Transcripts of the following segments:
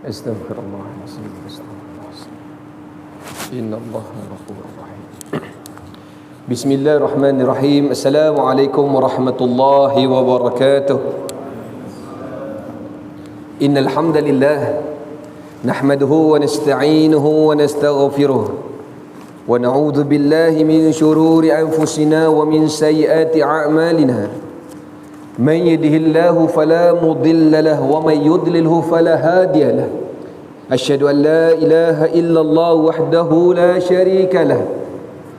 Astaghfirullahaladzim. Astaghfirullahaladzim. Innallaha ghafurur rahim. Bismillahirrahmanirrahim. Assalamualaikum warahmatullahi wabarakatuh. Innal hamdalillah nahmaduhu wa nasta'inuhu wa nastaghfiruh wa na'udzu billahi min shururi anfusina wa min sayyiati a'malina. من يهده الله فلا مضل له ومن يضلله فلا هادي له أشهد أن لا إله إلا الله وحده لا شريك له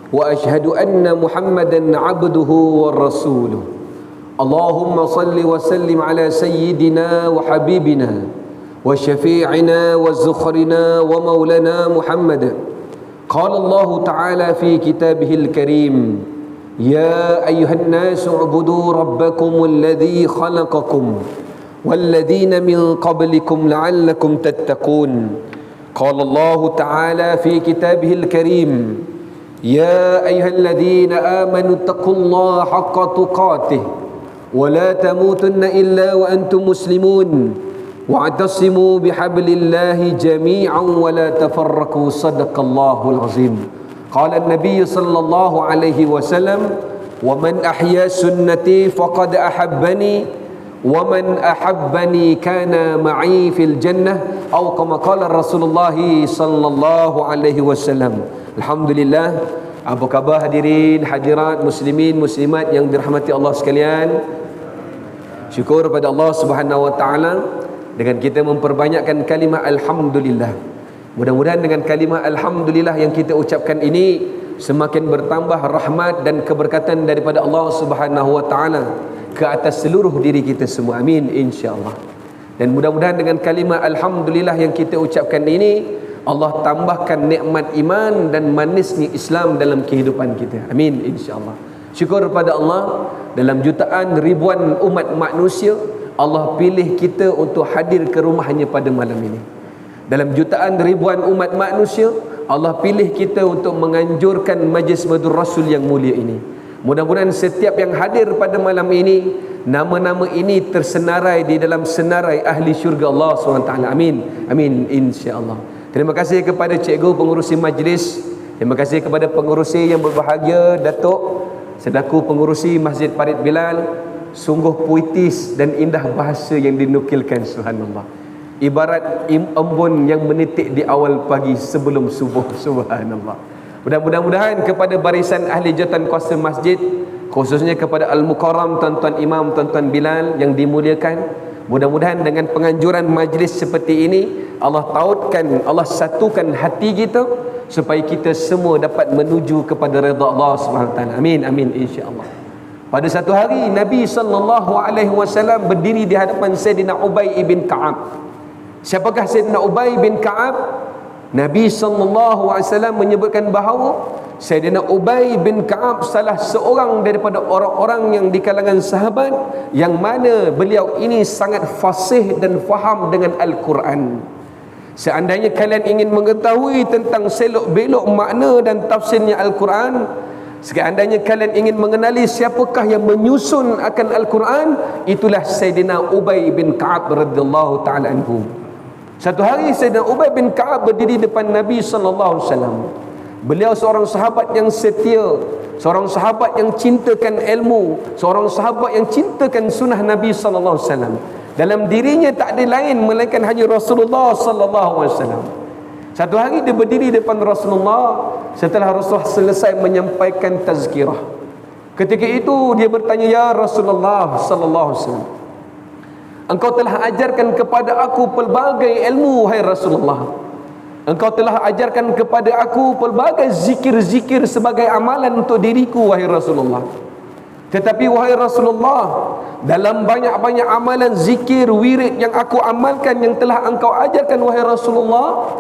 وأشهد أن محمدا عبده ورسوله اللهم صل وسلم على سيدنا وحبيبنا وشفيعنا وزخرنا ومولانا محمد قال الله تعالى في كتابه الكريم يا أيها الناس اعبدوا ربكم الذي خلقكم والذين من قبلكم لعلكم تتقون قال الله تعالى في كتابه الكريم يا أيها الذين آمنوا اتقوا الله حق تقاته ولا تموتن إلا وأنتم مسلمون واعتصموا بحبل الله جميعا ولا تفرقوا صدق الله العظيم قال النبي صلى الله عليه وسلم ومن أحيا سنتي فقد أحبني ومن أحبني كان معي في الجنة أو كما قال رسول الله صلى الله عليه وسلم. Alhamdulillah. Apa khabar hadirin hadirat muslimin muslimat yang dirahmati Allah sekalian? Syukur pada Allah Subhanahu wa taala dengan kita memperbanyakkan kalimah alhamdulillah. Mudah-mudahan dengan kalimah alhamdulillah yang kita ucapkan ini semakin bertambah rahmat dan keberkatan daripada Allah Subhanahu wa taala ke atas seluruh diri kita semua. Amin insya-Allah. Dan mudah-mudahan dengan kalimah alhamdulillah yang kita ucapkan ini Allah tambahkan nikmat iman dan manisnya Islam dalam kehidupan kita. Amin insya-Allah. Syukur pada Allah, dalam jutaan ribuan umat manusia Allah pilih kita untuk hadir ke rumahnya pada malam ini. Dalam jutaan ribuan umat manusia Allah pilih kita untuk menganjurkan majlis madur Rasul yang mulia ini. Mudah-mudahan setiap yang hadir pada malam ini, nama-nama ini tersenarai di dalam senarai ahli syurga Allah SWT. Amin. Amin insya-Allah. Terima kasih kepada cikgu pengurusi majlis. Terima kasih kepada pengurusi yang berbahagia, Datuk selaku pengurusi Masjid Parit Bilal. Sungguh puitis dan indah bahasa yang dinukilkan, subhanallah. Ibarat embun yang menitik di awal pagi sebelum subuh, subhanallah. Mudah-mudahan kepada barisan ahli jawatan kuasa masjid, khususnya kepada Al-Mukarram, tuan-tuan imam, tuan-tuan Bilal yang dimuliakan, mudah-mudahan dengan penganjuran majlis seperti ini Allah tautkan, Allah satukan hati kita supaya kita semua dapat menuju kepada redha Allah SWT. Amin amin insya-Allah. Pada satu hari Nabi SAW berdiri di hadapan Sayyidina Ubay ibn Ka'ab. Siapakah Sayyidina Ubay bin Ka'ab? Nabi SAW menyebutkan bahawa Sayyidina Ubay bin Ka'ab salah seorang daripada orang-orang yang di kalangan sahabat yang mana beliau ini sangat fasih dan faham dengan Al-Quran. Seandainya kalian ingin mengetahui tentang selok belok makna dan tafsirnya Al-Quran, seandainya kalian ingin mengenali siapakah yang menyusun akan Al-Quran, itulah Sayyidina Ubay bin Ka'ab radhiyallahu ta'ala anhu. Satu hari Sayyidina Ubay bin Ka'ab berdiri depan Nabi SAW. Beliau seorang sahabat yang setia, seorang sahabat yang cintakan ilmu, seorang sahabat yang cintakan sunnah Nabi SAW. Dalam dirinya tak ada lain melainkan hanya Rasulullah SAW. Satu hari dia berdiri depan Rasulullah setelah Rasulullah selesai menyampaikan tazkirah. Ketika itu dia bertanya, "Ya Rasulullah sallallahu alaihi wasallam, Engkau telah ajarkan kepada aku pelbagai ilmu, wahai Rasulullah. Engkau telah ajarkan kepada aku pelbagai zikir-zikir sebagai amalan untuk diriku, wahai Rasulullah. Tetapi wahai Rasulullah, dalam banyak-banyak amalan zikir, wirid yang aku amalkan yang telah engkau ajarkan, wahai Rasulullah,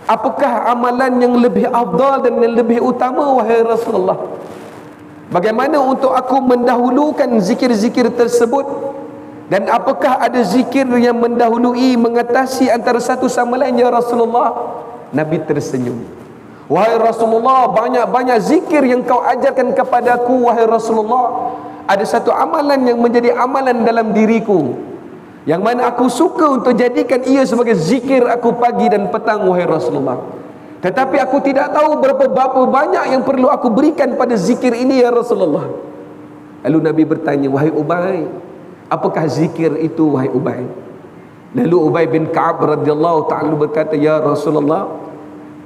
apakah amalan yang lebih afdal dan yang lebih utama, wahai Rasulullah? Bagaimana untuk aku mendahulukan zikir-zikir tersebut? Dan apakah ada zikir yang mendahului mengatasi antara satu sama lain, ya Rasulullah?" Nabi tersenyum. "Wahai Rasulullah, banyak-banyak zikir yang kau ajarkan kepadaku, wahai Rasulullah. Ada satu amalan yang menjadi amalan dalam diriku. yang mana aku suka untuk jadikan ia sebagai zikir aku pagi dan petang, wahai Rasulullah. Tetapi aku tidak tahu berapa banyak yang perlu aku berikan pada zikir ini, ya Rasulullah. Lalu Nabi bertanya, wahai Ubay, apakah zikir itu, wahai Ubay? Lalu Ubay bin Ka'ab radhiyallahu ta'ala berkata, ya Rasulullah,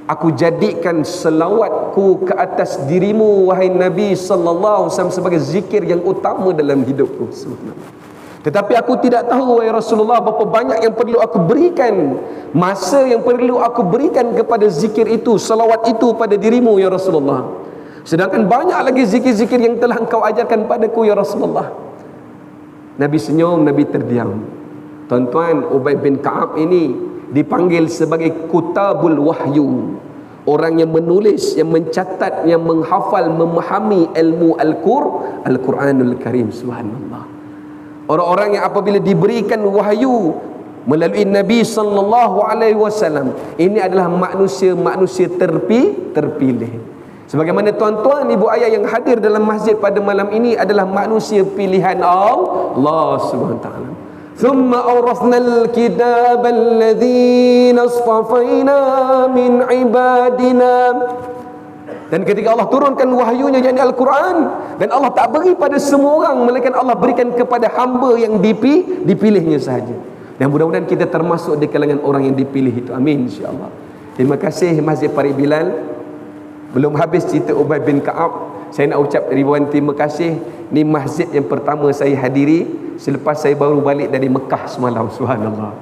aku jadikan selawatku ke atas dirimu, wahai Nabi sallallahu alaihi wasallam, sebagai zikir yang utama dalam hidupku. Subhanallah. Tetapi aku tidak tahu, wahai Rasulullah, berapa banyak yang perlu aku berikan, masa yang perlu aku berikan kepada zikir itu, salawat itu pada dirimu, ya Rasulullah. Sedangkan banyak lagi zikir-zikir yang telah engkau ajarkan padaku, ya Rasulullah. Nabi senyum, Nabi terdiam. Tuan-tuan, Ubay bin Ka'ab ini dipanggil sebagai kutabul wahyu, orang yang menulis, yang mencatat, yang menghafal, memahami ilmu Al-Quranul Karim. Subhanallah. Orang-orang yang apabila diberikan wahyu melalui Nabi sallallahu alaihi wasallam, ini adalah manusia-manusia terpilih. Sebagaimana tuan-tuan, ibu ayah yang hadir dalam masjid pada malam ini adalah manusia pilihan Allah Subhanahu wa taala. ثم أورثنا الكتاب الذين اصطفينا من عبادنا. Dan ketika Allah turunkan wahyunya, yakni Al-Quran, dan Allah tak beri pada semua orang, melainkan Allah berikan kepada hamba yang dipilihnya sahaja. Dan mudah-mudahan kita termasuk di kalangan orang yang dipilih itu. Amin, insya-Allah. Terima kasih Masjid Parit Bilal. Belum habis cerita Ubay bin Ka'ab, saya nak ucap ribuan terima kasih. Ni masjid yang pertama saya hadiri selepas saya baru balik dari Mekah semalam. Subhanallah.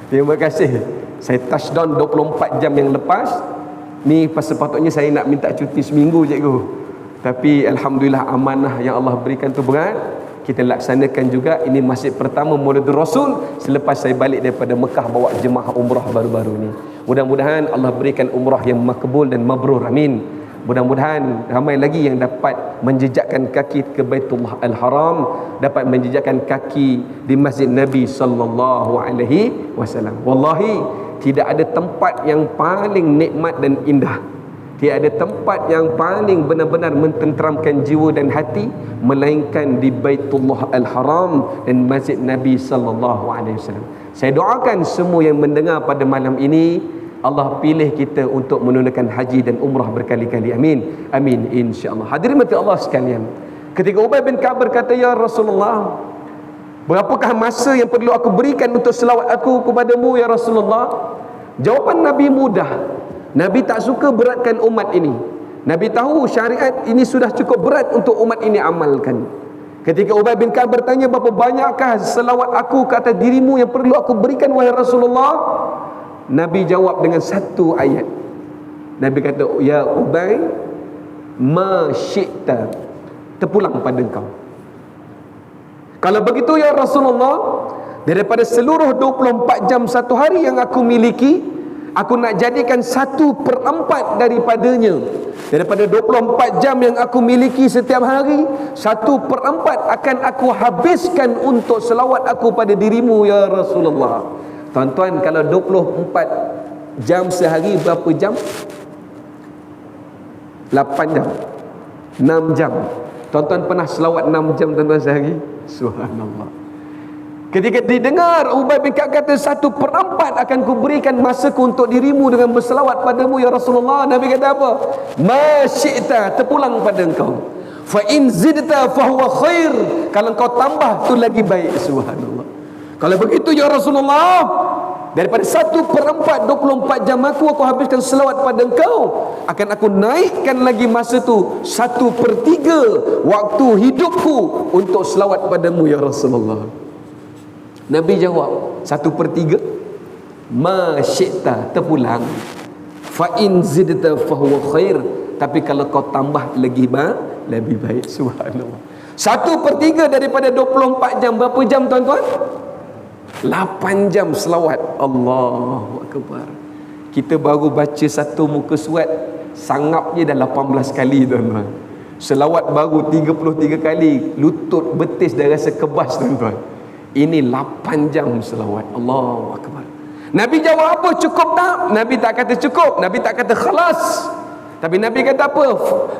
Terima kasih. Saya touchdown 24 jam yang lepas. Ni sepatutnya saya nak minta cuti seminggu, cikgu. Tapi alhamdulillah, amanah yang Allah berikan tu berat. Kita laksanakan juga. Ini masjid pertama Maulidur Rasul selepas saya balik daripada Mekah bawa jemaah umrah baru-baru ni. Mudah-mudahan Allah berikan umrah yang makbul dan mabrur. Amin. Mudah-mudahan ramai lagi yang dapat menjejakkan kaki ke Baitullah Al-Haram, dapat menjejakkan kaki di Masjid Nabi sallallahu alaihi wasallam. Wallahi, tidak ada tempat yang paling nikmat dan indah, tidak ada tempat yang paling benar-benar mententeramkan jiwa dan hati melainkan di Baitullah Al-Haram dan Masjid Nabi sallallahu alaihi wasallam. Saya doakan semua yang mendengar pada malam ini, Allah pilih kita untuk menunaikan haji dan umrah berkali-kali. Amin. Amin, insya-Allah. Hadirin mati Allah sekalian, ketika Ubay bin Ka'ab berkata, ya Rasulullah, berapakah masa yang perlu aku berikan untuk selawat aku kepadamu, ya Rasulullah? Jawapan Nabi mudah. Nabi tak suka beratkan umat ini. Nabi tahu syariat ini sudah cukup berat untuk umat ini amalkan. Ketika Ubay bin Ka'ab bertanya, berapa banyakkah selawat aku ke atas dirimu yang perlu aku berikan, wahai Rasulullah? Nabi jawab dengan satu ayat. Nabi kata, ya Ubay, ma syi'ta, terpulang pada engkau. Kalau begitu, ya Rasulullah, daripada seluruh 24 jam satu hari yang aku miliki, aku nak jadikan 1/4 daripadanya. Daripada 24 jam yang aku miliki setiap hari, 1/4 akan aku habiskan untuk selawat aku pada dirimu, ya Rasulullah. Tuan-tuan, kalau 24 jam sehari berapa jam? 8 jam, 6 jam. Tuan-tuan pernah selawat 6 jam tuan-tuan sehari? Subhanallah. Ketika didengar Ubay bin Ka'ab kata 1/4 akan kuberikan masaku untuk dirimu dengan berselawat padamu, ya Rasulullah, Nabi kata apa? Ma syi'ta, terpulang pada engkau. Fa in zidta fahuwa khair, kalau engkau tambah tu lagi baik. Subhanallah. Kalau begitu, ya Rasulullah, daripada 1/4 24 jam aku habiskan selawat pada engkau, akan aku naikkan lagi masa tu 1/3 waktu hidupku untuk selawat padamu, ya Rasulullah. Nabi jawab, 1/3 ma syi'ta, terpulang. Fa in zidta fahuwa khair, tapi kalau kau tambah lagi lebih baik. Subhanallah. 1/3 daripada 24 jam berapa jam, tuan-tuan? 8 jam selawat. Allahu Akbar. Kita baru baca satu muka surat, sangapnya dah 18 kali, tuan-tuan. Selawat baru 33 kali, lutut betis dah rasa kebas, tuan-tuan. Ini 8 jam selawat. Allahu Akbar. Nabi jawab apa? Cukup tak? Nabi tak kata cukup. Nabi tak kata khalas. Tapi Nabi kata apa?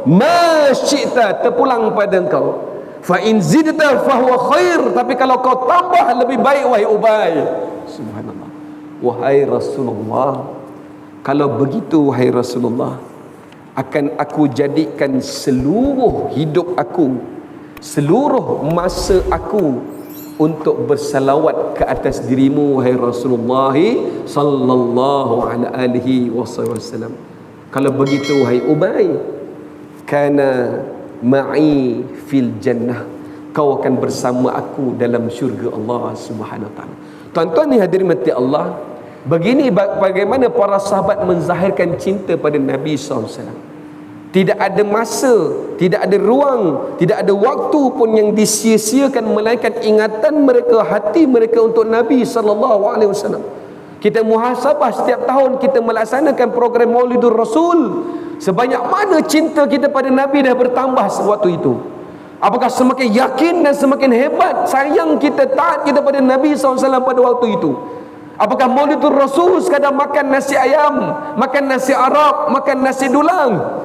Ma syi'ta, terpulang pada engkau. Fa in zidta fahuwa khair, tapi kalau kau tambah lebih baik wahai Ubay. Subhanallah. Wahai Rasulullah, kalau begitu wahai Rasulullah, akan aku jadikan seluruh hidup aku, seluruh masa aku untuk bersalawat ke atas dirimu wahai Rasulullah sallallahu alaihi wasallam. Kalau begitu wahai Ubay, kana ma'i fil jannah, kau akan bersama aku dalam syurga Allah Subhanahu wa taala. Tuan-tuan ni hadirin mati Allah, begini bagaimana para sahabat menzahirkan cinta pada Nabi SAW. Tidak ada masa, tidak ada ruang, tidak ada waktu pun yang disia-siakan, melainkan ingatan mereka, hati mereka untuk Nabi SAW. Kita muhasabah setiap tahun kita melaksanakan program Maulidur Rasul. Sebanyak mana cinta kita pada Nabi dah bertambah sewaktu itu. Apakah semakin yakin dan semakin hebat sayang kita, taat kita pada Nabi SAW pada waktu itu? Apakah Maulidur Rasul sekadar makan nasi ayam, makan nasi Arab, makan nasi dulang?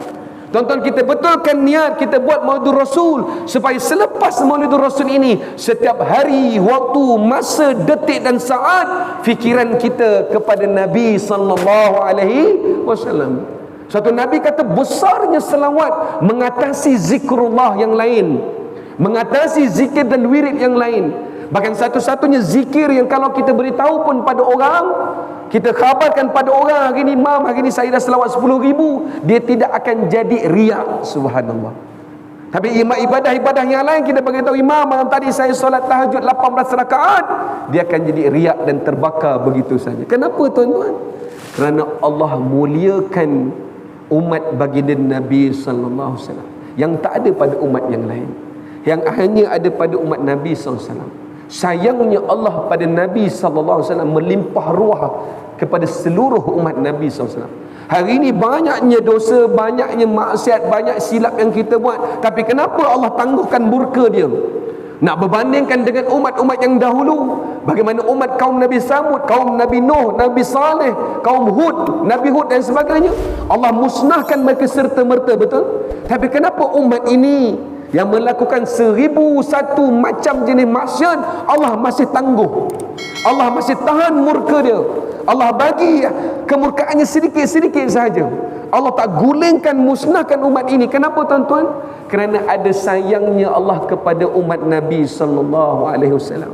Tuan-tuan, kita betulkan niat kita buat Maulidur Rasul supaya selepas Maulidur Rasul ini, setiap hari, waktu, masa, detik dan saat, fikiran kita kepada Nabi SAW. Satu Nabi kata besarnya selawat mengatasi zikrullah yang lain, mengatasi zikir dan wirid yang lain. Bahkan satu-satunya zikir yang kalau kita beritahu pun pada orang, kita khabarkan pada orang, hari ni Imam, hari ni saya dah selawat 10,000, dia tidak akan jadi riak. Subhanallah. Tapi ibadah-ibadah yang lain kita beritahu Imam, malam tadi saya solat tahajud 18 rakaat, dia akan jadi riak dan terbakar begitu saja. Kenapa tuan-tuan? Kerana Allah muliakan umat baginda Nabi sallallahu alaihi wasallam yang tak ada pada umat yang lain, yang hanya ada pada umat Nabi sallallahu alaihi wasallam. Sayangnya Allah pada Nabi sallallahu alaihi wasallam melimpah ruah kepada seluruh umat Nabi sallallahu alaihi wasallam. Hari ini banyaknya dosa, banyaknya maksiat, banyak silap yang kita buat, tapi kenapa Allah tangguhkan murka dia? Nak berbandingkan dengan umat-umat yang dahulu, bagaimana umat kaum Nabi Samud, kaum Nabi Nuh, Nabi Saleh, kaum Hud, Nabi Hud dan sebagainya, Allah musnahkan mereka serta-merta, betul? Tapi kenapa umat ini yang melakukan 1001 macam jenis maksiat, Allah masih tangguh, Allah masih tahan murka dia, Allah bagi kemurkaannya sedikit-sedikit sahaja, Allah tak gulingkan, musnahkan umat ini. Kenapa tuan-tuan? Kerana ada sayangnya Allah kepada umat Nabi sallallahu alaihi wasallam.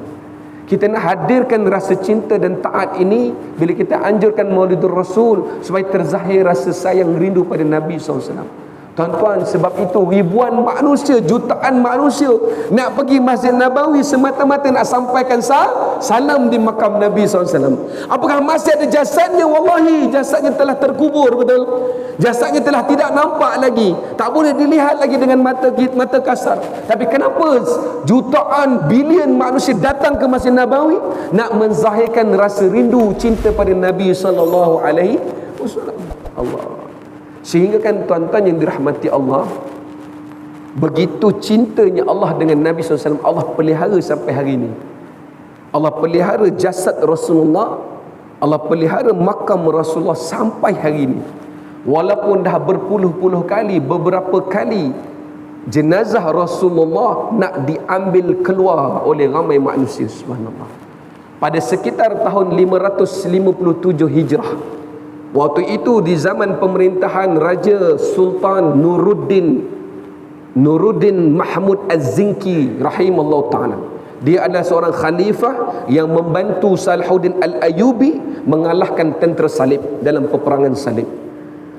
Kita nak hadirkan rasa cinta dan taat ini bila kita anjurkan Maulidur Rasul supaya terzahir rasa sayang rindu pada Nabi sallallahu alaihi wasallam. Tuan-tuan, sebab itu ribuan manusia, jutaan manusia nak pergi Masjid Nabawi semata-mata nak sampaikan salam di makam Nabi SAW. Apakah masih ada jasadnya? Wallahi, jasadnya telah terkubur, betul? Jasadnya telah tidak nampak lagi, tak boleh dilihat lagi dengan mata kasar. Tapi kenapa jutaan, bilion manusia datang ke Masjid Nabawi nak menzahirkan rasa rindu, cinta pada Nabi SAW. Allah. Sehingga kan tuan-tuan yang dirahmati Allah, begitu cintanya Allah dengan Nabi SAW, Allah pelihara sampai hari ini. Allah pelihara jasad Rasulullah, Allah pelihara makam Rasulullah sampai hari ini. Walaupun dah berpuluh-puluh kali, beberapa kali jenazah Rasulullah nak diambil keluar oleh ramai manusia. Subhanallah. Pada sekitar tahun 557 Hijrah, waktu itu di zaman pemerintahan Raja Sultan Nuruddin Mahmud Az-Zinki rahimallahu ta'ala. Dia adalah seorang khalifah yang membantu Salahuddin Al-Ayyubi mengalahkan tentera salib dalam peperangan salib.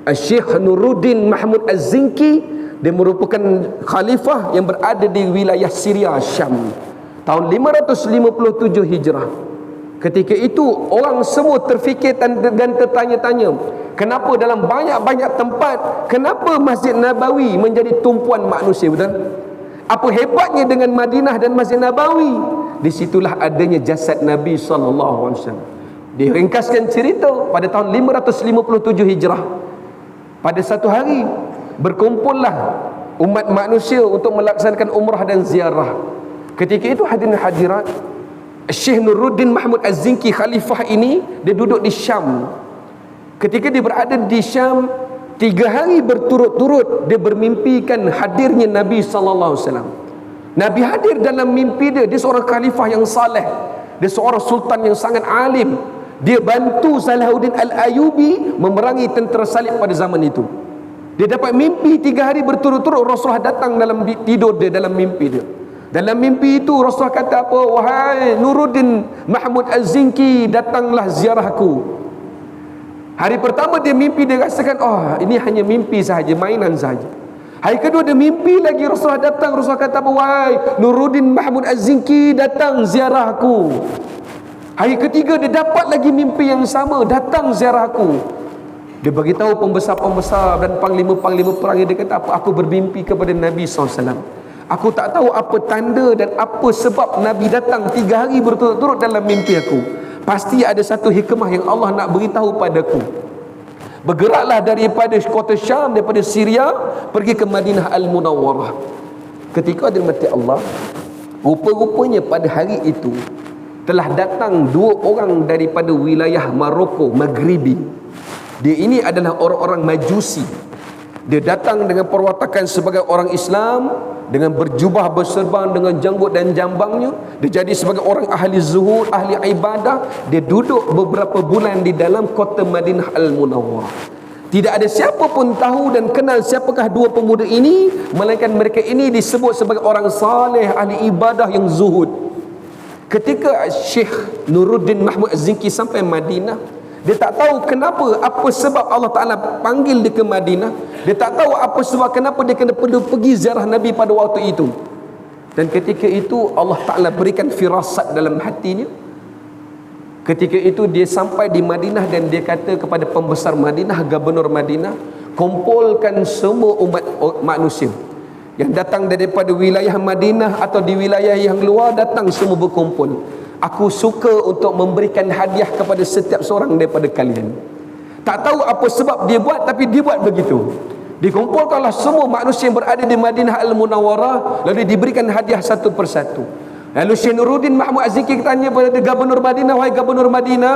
Syekh Nuruddin Mahmud Az-Zinki, dia merupakan khalifah yang berada di wilayah Syria, Syam, tahun 557 Hijrah. Ketika itu orang semua terfikir dan tertanya-tanya, kenapa dalam banyak-banyak tempat, kenapa Masjid Nabawi menjadi tumpuan manusia, betul? Apa hebatnya dengan Madinah dan Masjid Nabawi? Di situlah adanya jasad Nabi SAW. Diringkaskan cerita, pada tahun 557 Hijrah, pada satu hari berkumpullah umat manusia untuk melaksanakan umrah dan ziarah. Ketika itu hadirin hadirat, Syekh Nuruddin Mahmud Az-Zinki khalifah ini, dia duduk di Syam. Ketika dia berada di Syam, 3 hari berturut-turut dia bermimpikan hadirnya Nabi sallallahu alaihi wasallam. Nabi hadir dalam mimpi dia. Dia seorang khalifah yang saleh, dia seorang sultan yang sangat alim. Dia bantu Salahuddin Al-Ayyubi memerangi tentera salib pada zaman itu. Dia dapat mimpi 3 hari berturut-turut Rasulullah datang dalam tidur dia, dalam mimpi dia. Dalam mimpi itu Rasulullah kata apa? Wahai Nuruddin Mahmud Az-Zinki, datanglah ziarahku. Hari pertama dia mimpi, dia rasakan ini hanya mimpi sahaja, mainan sahaja. Hari kedua dia mimpi lagi, Rasulullah datang. Rasulullah kata apa? Wahai Nuruddin Mahmud Az-Zinki, datang ziarahku. Hari ketiga dia dapat lagi mimpi yang sama, datang ziarahku. Dia beritahu pembesar-pembesar dan panglima-panglima perang, dia kata apa? Aku bermimpi kepada Nabi SAW. Aku tak tahu apa tanda dan apa sebab Nabi datang 3 hari berturut-turut dalam mimpi aku. Pasti ada satu hikmah yang Allah nak beritahu padaku. Bergeraklah daripada kota Syam, daripada Syria, pergi ke Madinah Al-Munawwarah. Ketika dirahmati Allah, rupa-rupanya pada hari itu telah datang 2 orang daripada wilayah Maroko, Maghribi. Dia ini adalah orang-orang Majusi. Dia datang dengan perwatakan sebagai orang Islam, dengan berjubah berserban, dengan janggut dan jambangnya. Dia jadi sebagai orang ahli zuhud, ahli ibadah. Dia duduk beberapa bulan di dalam kota Madinah Al-Munawwarah. Tidak ada siapa pun tahu dan kenal siapakah 2 pemuda ini, melainkan mereka ini disebut sebagai orang saleh, ahli ibadah yang zuhud. Ketika Syekh Nuruddin Mahmud Az-Zinki sampai Madinah, dia tak tahu kenapa, apa sebab Allah Ta'ala panggil dia ke Madinah. Dia tak tahu apa sebab kenapa dia kena pergi ziarah Nabi pada waktu itu. Dan ketika itu Allah Ta'ala berikan firasat dalam hatinya. Ketika itu dia sampai di Madinah dan dia kata kepada pembesar Madinah, gubernur Madinah, kumpulkan semua umat manusia yang datang daripada wilayah Madinah atau di wilayah yang luar, datang semua berkumpul. Aku suka untuk memberikan hadiah kepada setiap seorang daripada kalian. Tak tahu apa sebab dia buat, tapi dia buat begitu. Dikumpulkanlah semua manusia yang berada di Madinah Al-Munawwarah, lalu diberikan hadiah satu persatu. Lalu Syekh Nuruddin Mahmud Az-Zinki tanya kepada gubernur Madinah, wahai gubernur Madinah,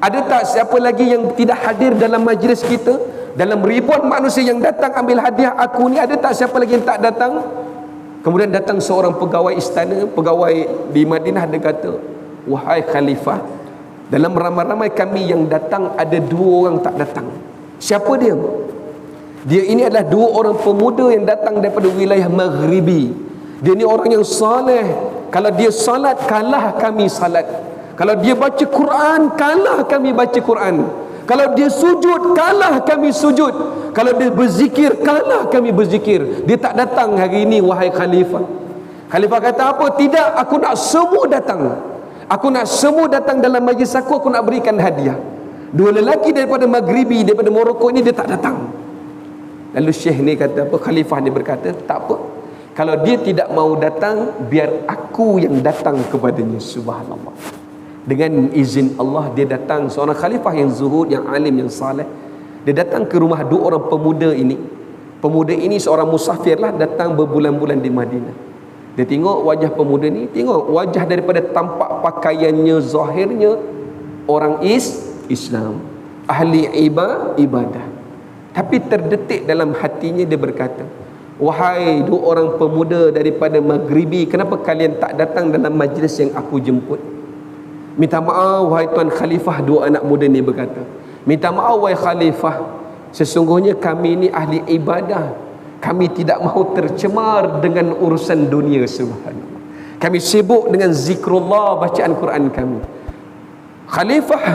ada tak siapa lagi yang tidak hadir dalam majlis kita? Dalam ribuan manusia yang datang ambil hadiah aku ni, ada tak siapa lagi yang tak datang? Kemudian datang seorang pegawai istana, pegawai di Madinah. Dia kata, wahai khalifah, dalam ramai-ramai kami yang datang ada 2 orang tak datang. Siapa dia? Dia ini adalah 2 orang pemuda yang datang daripada wilayah Maghribi. Dia ni orang yang saleh. Kalau dia salat, kalah kami salat. Kalau dia baca Quran, kalah kami baca Quran. Kalau dia sujud, kalah kami sujud. Kalau dia berzikir, kalah kami berzikir. Dia tak datang hari ini, wahai khalifah. Khalifah kata apa? Tidak, aku nak semua datang. Aku nak semua datang dalam majlis aku nak berikan hadiah. 2 lelaki daripada Maghribi, daripada Morocco ini, dia tak datang. Lalu Syekh ni kata apa? Khalifah ni berkata, tak apa, kalau dia tidak mau datang, biar aku yang datang kepadanya. Subhanallah. Dengan izin Allah, dia datang, seorang khalifah yang zuhud, yang alim, yang saleh. Dia datang ke rumah 2 orang pemuda ini. Pemuda ini seorang musafir lah, datang berbulan-bulan di Madinah. Dia tengok wajah pemuda ni, tengok wajah daripada tampak pakaiannya, zahirnya orang Islam, ahli ibadah. Tapi terdetik dalam hatinya, dia berkata, wahai 2 orang pemuda daripada Maghribi, kenapa kalian tak datang dalam majlis yang aku jemput? Minta maaf wahai Tuan Khalifah. 2 anak muda ni berkata, minta maaf wahai Khalifah, sesungguhnya kami ni ahli ibadah. Kami tidak mahu tercemar dengan urusan dunia. Subhanallah. Kami sibuk dengan zikrullah, bacaan Quran kami. Khalifah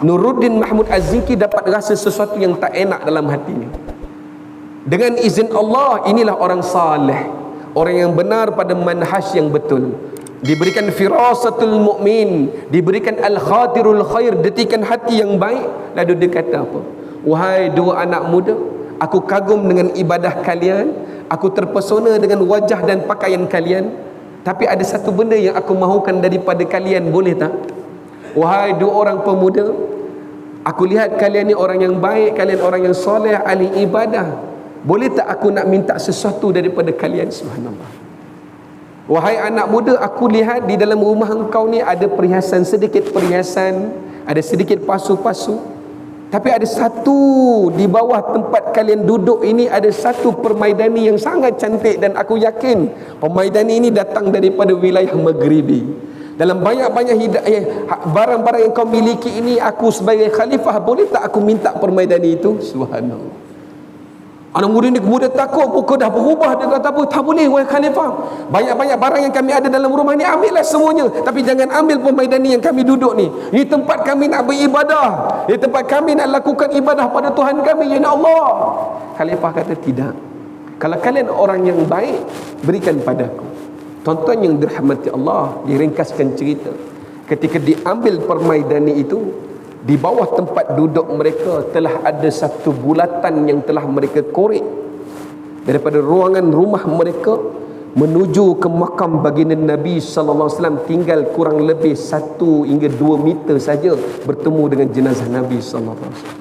Nuruddin Mahmud Az-Zinki dapat rasa sesuatu yang tak enak dalam hatinya. Dengan izin Allah, inilah orang saleh, orang yang benar pada manhaj yang betul. Diberikan firasatul mu'min, diberikan al-khatirul khair, detikan hati yang baik. Lalu dia kata apa? Wahai 2 anak muda, aku kagum dengan ibadah kalian, aku terpesona dengan wajah dan pakaian kalian, tapi ada satu benda yang aku mahukan daripada kalian, boleh tak? Wahai 2 orang pemuda, aku lihat kalian ni orang yang baik, kalian orang yang soleh, ahli ibadah. Boleh tak aku nak minta sesuatu daripada kalian? Subhanallah. Wahai anak muda, aku lihat di dalam rumah engkau ni ada perhiasan, sedikit perhiasan, ada sedikit pasu-pasu. Tapi ada satu di bawah tempat kalian duduk ini, ada satu permaidani yang sangat cantik, dan aku yakin permaidani ini datang daripada wilayah Maghribi. Dalam banyak-banyak barang-barang yang kau miliki ini, aku sebagai khalifah, boleh tak aku minta permaidani itu? Subhanallah. Anak muda ni kemudian takut, muka dah berubah. Dia kata apa? Tak boleh wahai khalifah, banyak-banyak barang yang kami ada dalam rumah ni, ambillah semuanya, tapi jangan ambil permaidani yang kami duduk ni. Ini tempat kami nak beribadah, ini tempat kami nak lakukan ibadah pada Tuhan kami, ya Allah. Khalifah kata tidak. Kalau kalian orang yang baik, berikan padaku. Tuan-tuan yang dirahmati Allah, diringkaskan cerita, ketika diambil permaidani itu, di bawah tempat duduk mereka telah ada satu bulatan yang telah mereka korek daripada ruangan rumah mereka menuju ke makam baginda Nabi sallallahu alaihi wasallam, tinggal kurang lebih 1 hingga 2 meter saja bertemu dengan jenazah Nabi sallallahu alaihi wasallam.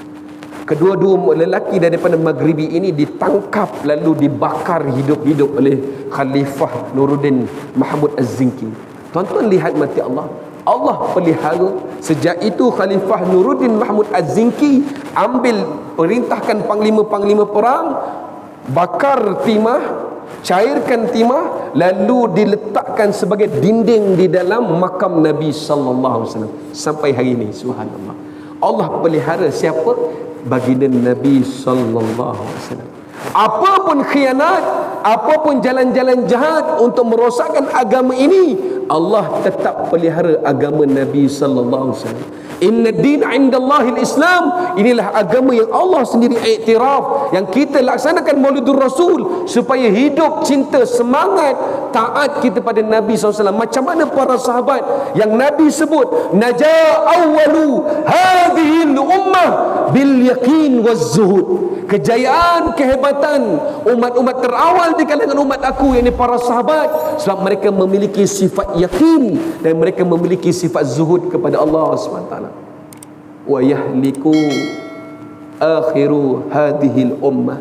Kedua-dua lelaki daripada Maghribi ini ditangkap lalu dibakar hidup-hidup oleh Khalifah Nuruddin Mahmud Az-Zinki. Tuan-tuan lihat mati Allah, Allah pelihara. Sejak itu Khalifah Nuruddin Mahmud Az-Zinki ambil, perintahkan panglima-panglima perang, bakar timah, cairkan timah, lalu diletakkan sebagai dinding di dalam makam Nabi sallallahu alaihi wasallam sampai hari ini. Subhanallah. Allah pelihara siapa? Baginda Nabi sallallahu alaihi wasallam. Apapun khianat, apapun jalan-jalan jahat untuk merosakkan agama ini, Allah tetap pelihara agama Nabi sallallahu alaihi wasallam. Inna din 'indallahil Islam. Inilah agama yang Allah sendiri iktiraf, yang kita laksanakan Maulidur Rasul supaya hidup cinta, semangat taat kita pada Nabi SAW. Macam mana para sahabat yang Nabi sebut, najaa awwalu hadhil ummah bil yaqin waz zuhud. Kejayaan, kehebatan umat-umat terawal di kalangan umat aku, yakni para sahabat, sebab mereka memiliki sifat yakin dan mereka memiliki sifat zuhud kepada Allah SWT. Wa yahliku akhiru hadhil ummah.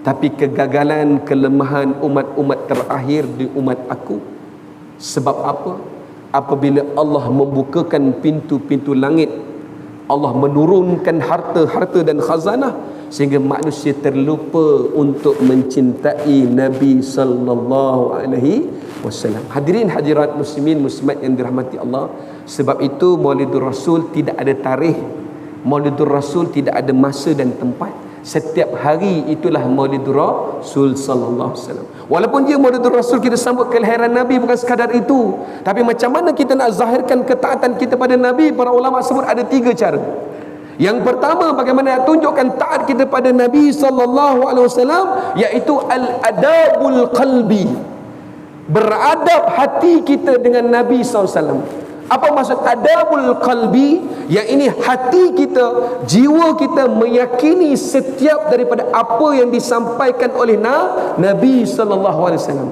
Tapi kegagalan, kelemahan umat-umat terakhir di umat aku, sebab apa? Apabila Allah membukakan pintu-pintu langit, Allah menurunkan harta-harta dan khazanah, sehingga manusia terlupa untuk mencintai Nabi sallallahu alaihi wasallam. Hadirin hadirat muslimin muslimat yang dirahmati Allah, sebab itu Maulidur Rasul tidak ada tarikh, Maulidur Rasul tidak ada masa dan tempat. Setiap hari itulah Maulidur Rasul sallallahu alaihi wasallam. Walaupun dia Maulidur Rasul, kita sambut kelahiran Nabi, bukan sekadar itu. Tapi macam mana kita nak zahirkan ketaatan kita pada Nabi? Para ulama sebut ada 3 cara. Yang pertama, bagaimana nak tunjukkan taat kita pada Nabi sallallahu alaihi wasallam, iaitu al-adabul qalbi. Beradab hati kita dengan Nabi sallallahu alaihi wasallam. Apa maksud adabul qalbi? Yang ini hati kita, jiwa kita meyakini setiap daripada apa yang disampaikan oleh Nabi sallallahu alaihi wasallam.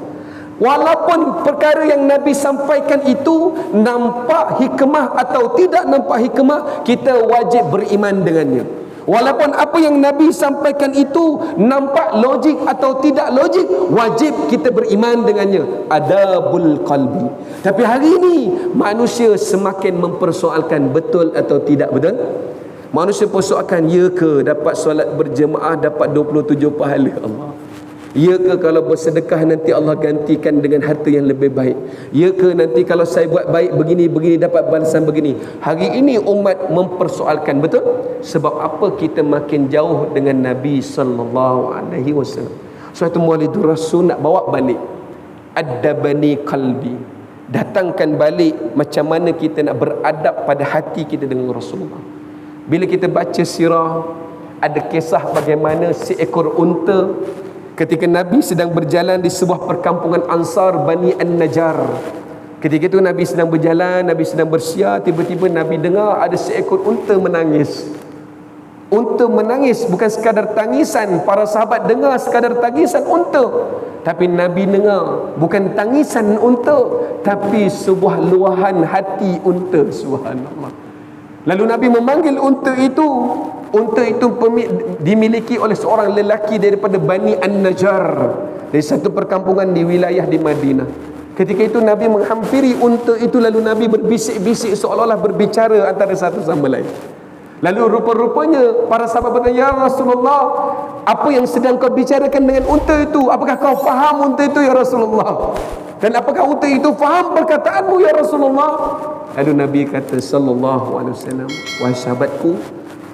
Walaupun perkara yang Nabi sampaikan itu nampak hikmah atau tidak nampak hikmah, kita wajib beriman dengannya. Walaupun apa yang Nabi sampaikan itu nampak logik atau tidak logik, wajib kita beriman dengannya. Adabul qalbi. Tapi hari ini manusia semakin mempersoalkan betul atau tidak betul. Manusia persoalkan, ya ke dapat solat berjemaah dapat 27 pahala Allah? Ya ke kalau bersedekah nanti Allah gantikan dengan harta yang lebih baik? Ya ke nanti kalau saya buat baik begini dapat balasan begini? Hari ini umat mempersoalkan, betul? Sebab apa? Kita makin jauh dengan Nabi sallallahu alaihi wasallam. Suatu Maulidur Rasul nak bawa balik adabani qalbi, datangkan balik macam mana kita nak beradab pada hati kita dengan Rasulullah. Bila kita baca sirah, ada kisah bagaimana seekor unta ketika Nabi sedang berjalan di sebuah perkampungan Ansar Bani An-Najjar. Ketika itu Nabi sedang berjalan, Nabi sedang bersiar, tiba-tiba Nabi dengar ada seekor unta menangis. Unta menangis, bukan sekadar tangisan. Para sahabat dengar sekadar tangisan unta, tapi Nabi dengar bukan tangisan unta, tapi sebuah luahan hati unta. Subhanallah. Lalu Nabi memanggil unta itu. Unta itu dimiliki oleh seorang lelaki daripada Bani An-Najjar, dari satu perkampungan di wilayah di Madinah. Ketika itu Nabi menghampiri unta itu, lalu Nabi berbisik-bisik seolah-olah berbicara antara satu sama lain. Lalu rupa-rupanya para sahabat bertanya, "Ya Rasulullah, apa yang sedang kau bicarakan dengan unta itu? Apakah kau faham unta itu ya Rasulullah? Dan apakah unta itu faham perkataanmu ya Rasulullah?" Lalu Nabi kata sallallahu alaihi wasallam, "Wahai sahabatku,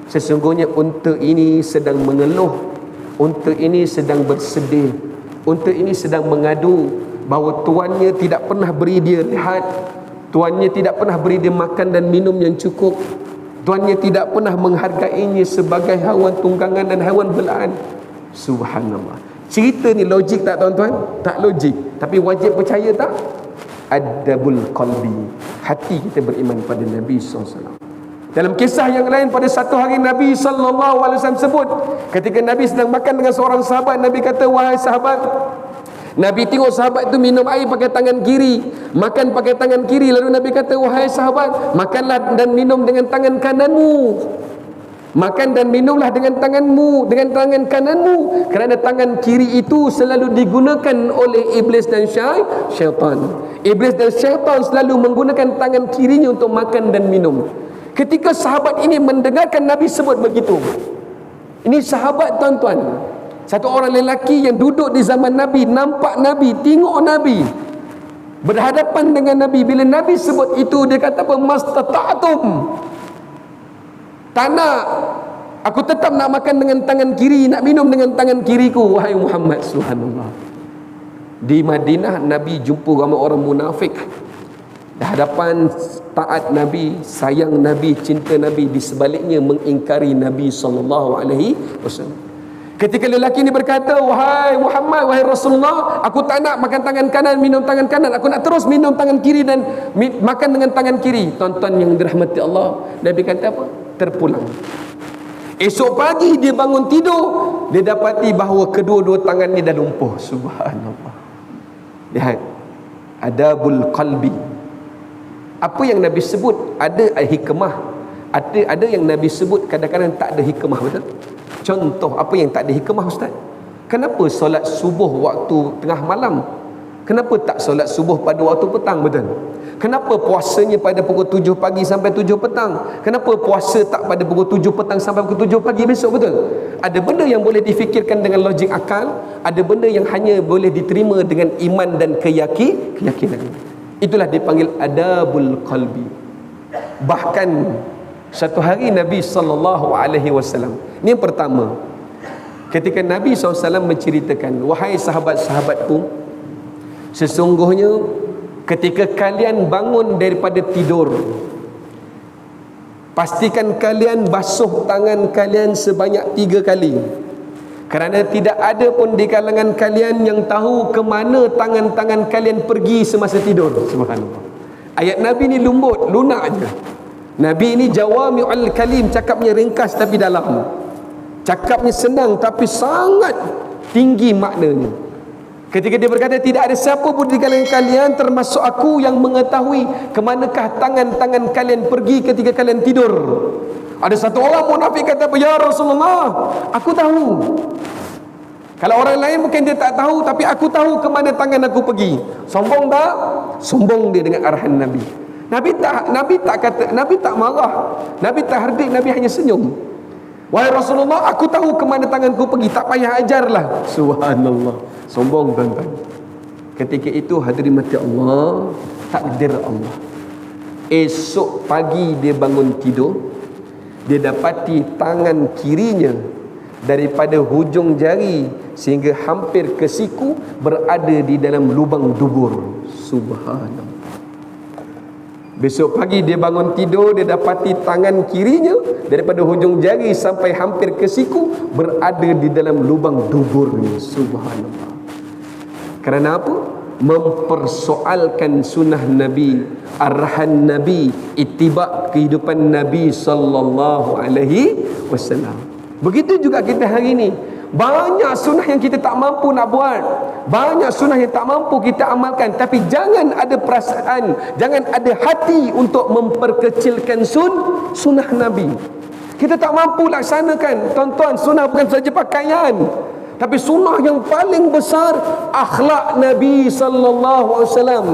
sesungguhnya unta ini sedang mengeluh, unta ini sedang bersedih, unta ini sedang mengadu bahawa tuannya tidak pernah beri dia lihat, tuannya tidak pernah beri dia makan dan minum yang cukup, tuannya tidak pernah menghargainya sebagai haiwan tunggangan dan haiwan belaan." Subhanallah. Cerita ni logik tak tuan-tuan? Tak logik. Tapi wajib percaya tak? Adabul qalbi. Hati kita beriman pada Nabi SAW. Dalam kisah yang lain, pada satu hari Nabi SAW sebut, ketika Nabi sedang makan dengan seorang sahabat, Nabi kata, "Wahai sahabat," Nabi tengok sahabat itu minum air pakai tangan kiri, makan pakai tangan kiri. Lalu Nabi kata, "Wahai sahabat, makanlah dan minum dengan tangan kananmu. Makan dan minumlah dengan tanganmu, dengan tangan kananmu, kerana tangan kiri itu selalu digunakan oleh iblis dan syaitan. Iblis dan syaitan selalu menggunakan tangan kirinya untuk makan dan minum." Ketika sahabat ini mendengarkan Nabi sebut begitu, ini sahabat tuan-tuan, satu orang lelaki yang duduk di zaman Nabi, nampak Nabi, tengok Nabi, berhadapan dengan Nabi. Bila Nabi sebut itu, dia kata apa? "Mastata'tum." Tak nak, aku tetap nak makan dengan tangan kiri, nak minum dengan tangan kiriku, wahai Muhammad. Subhanallah. Di Madinah Nabi jumpa ramai orang munafik. Di hadapan taat Nabi, sayang Nabi, cinta Nabi, di sebaliknya mengingkari Nabi SAW. Ketika lelaki ini berkata, "Wahai Muhammad, wahai Rasulullah, aku tak nak makan tangan kanan, minum tangan kanan, aku nak terus minum tangan kiri dan makan dengan tangan kiri." Tuan-tuan yang dirahmati Allah, Nabi kata apa? Terpulang. Esok pagi dia bangun tidur, dia dapati bahawa kedua-dua tangannya dah lumpuh. Subhanallah. Lihat, adabul qalbi. Apa yang Nabi sebut ada hikmah, ada yang Nabi sebut kadang-kadang tak ada hikmah, betul? Contoh apa yang tak ada hikmah, Ustaz? Kenapa solat subuh waktu tengah malam? Kenapa tak solat subuh pada waktu petang, betul? Kenapa puasanya pada pukul 7 pagi sampai 7 petang? Kenapa puasa tak pada pukul 7 petang sampai pukul 7 pagi besok, betul? Ada benda yang boleh difikirkan dengan logik akal, ada benda yang hanya boleh diterima dengan iman dan keyakinan. Itulah dipanggil adabul qalbi. Bahkan satu hari Nabi SAW, ini yang pertama, ketika Nabi SAW menceritakan, "Wahai sahabat-sahabatku, sesungguhnya ketika kalian bangun daripada tidur, pastikan kalian basuh tangan kalian sebanyak 3 kali. Kerana tidak ada pun di kalangan kalian yang tahu ke mana tangan-tangan kalian pergi semasa tidur." Subhanallah. Ayat Nabi ni lembut, lunak je. Nabi ini jawami'ul kalim, cakapnya ringkas tapi dalam. Cakapnya senang tapi sangat tinggi maknanya. Ketika dia berkata, "Tidak ada siapa pun di kalangan kalian termasuk aku yang mengetahui ke manakah tangan-tangan kalian pergi ketika kalian tidur." Ada satu orang munafik kata, "Ya Rasulullah, aku tahu." Kalau orang lain mungkin dia tak tahu, tapi aku tahu ke mana tangan aku pergi. Sombong tak? Sombong dia dengan arahan Nabi. Nabi tak marah, Nabi tak hardik, Nabi hanya senyum. "Wahai Rasulullah, aku tahu ke mana tanganku pergi, tak payah ajarlah." Subhanallah. Sombong tuan-tuan. Ketika itu hadirin mati Allah, takdir Allah. Esok pagi dia bangun tidur, dia dapati tangan kirinya daripada hujung jari sehingga hampir ke siku berada di dalam lubang dubur. Subhanallah. Besok pagi dia bangun tidur, dia dapati tangan kirinya daripada hujung jari sampai hampir ke siku berada di dalam lubang duburnya. Subhanallah. Kerana apa? Mempersoalkan sunnah Nabi, arahan Nabi, ittiba' kehidupan Nabi sallallahu alaihi wasallam. Begitu juga kita hari ini. Banyak sunnah yang kita tak mampu nak buat, banyak sunnah yang tak mampu kita amalkan. Tapi jangan ada perasaan, jangan ada hati untuk memperkecilkan sunnah Nabi. Kita tak mampu laksanakan. Tuan-tuan, sunnah bukan saja pakaian, tapi sunnah yang paling besar, akhlak Nabi sallallahu alaihi wasallam.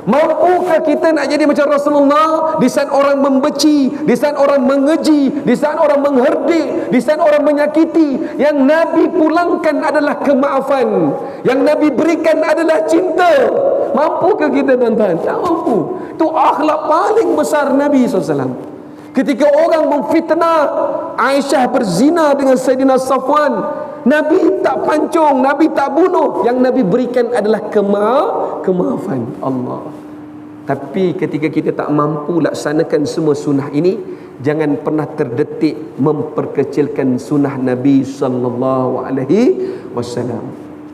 Mampukah kita nak jadi macam Rasulullah? Di saat orang membenci, di saat orang mengeji, di saat orang mengherdik, di saat orang menyakiti, yang Nabi pulangkan adalah kemaafan, yang Nabi berikan adalah cinta. Mampukah kita, tuan-tuan? Tak mampu. Itu akhlak paling besar Nabi SAW. Ketika orang memfitnah Aisyah berzina dengan Sayyidina Safwan, Nabi tak pancung, Nabi tak bunuh. Yang Nabi berikan adalah kemaafan. Allah. Tapi ketika kita tak mampu laksanakan semua sunnah ini, jangan pernah terdetik memperkecilkan sunnah Nabi sallallahu alaihi wasallam.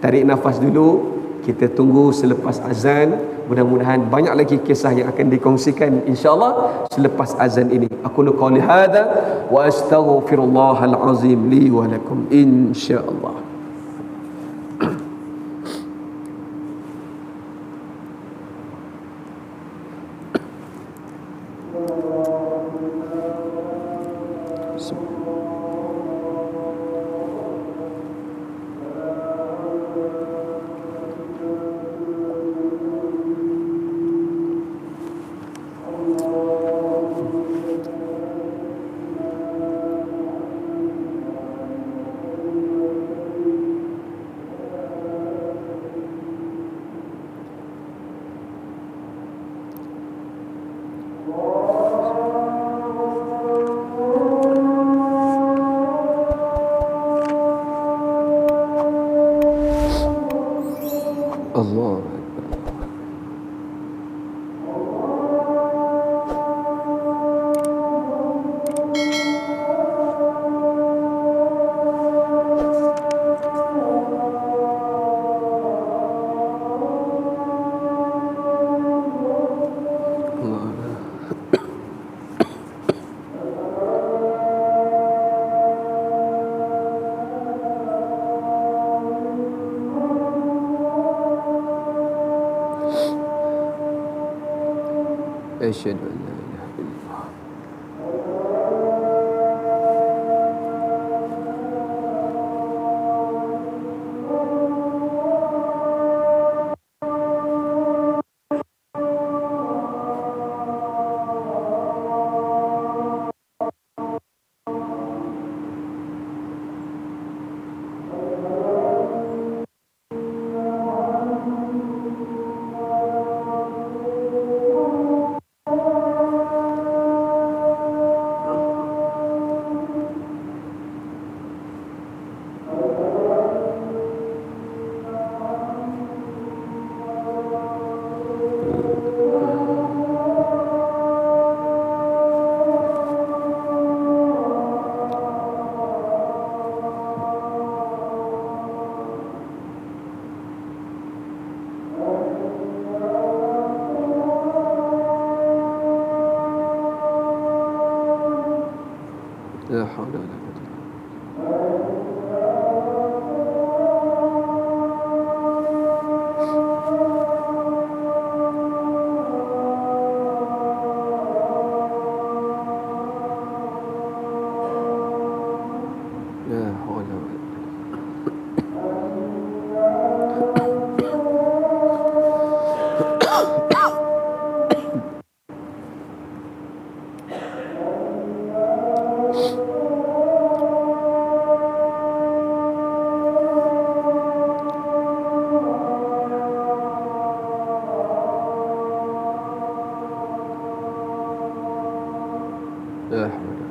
Tarik nafas dulu. Kita tunggu selepas azan. Mudah-mudahan banyak lagi kisah yang akan dikongsikan insya-Allah selepas azan ini. Aku qali hadza wa astaghfirullahal azim li wa lakum insya-Allah. Allah. Asyhadu an la ilaha illallah. La haula wala quwwata illa billah. La haula.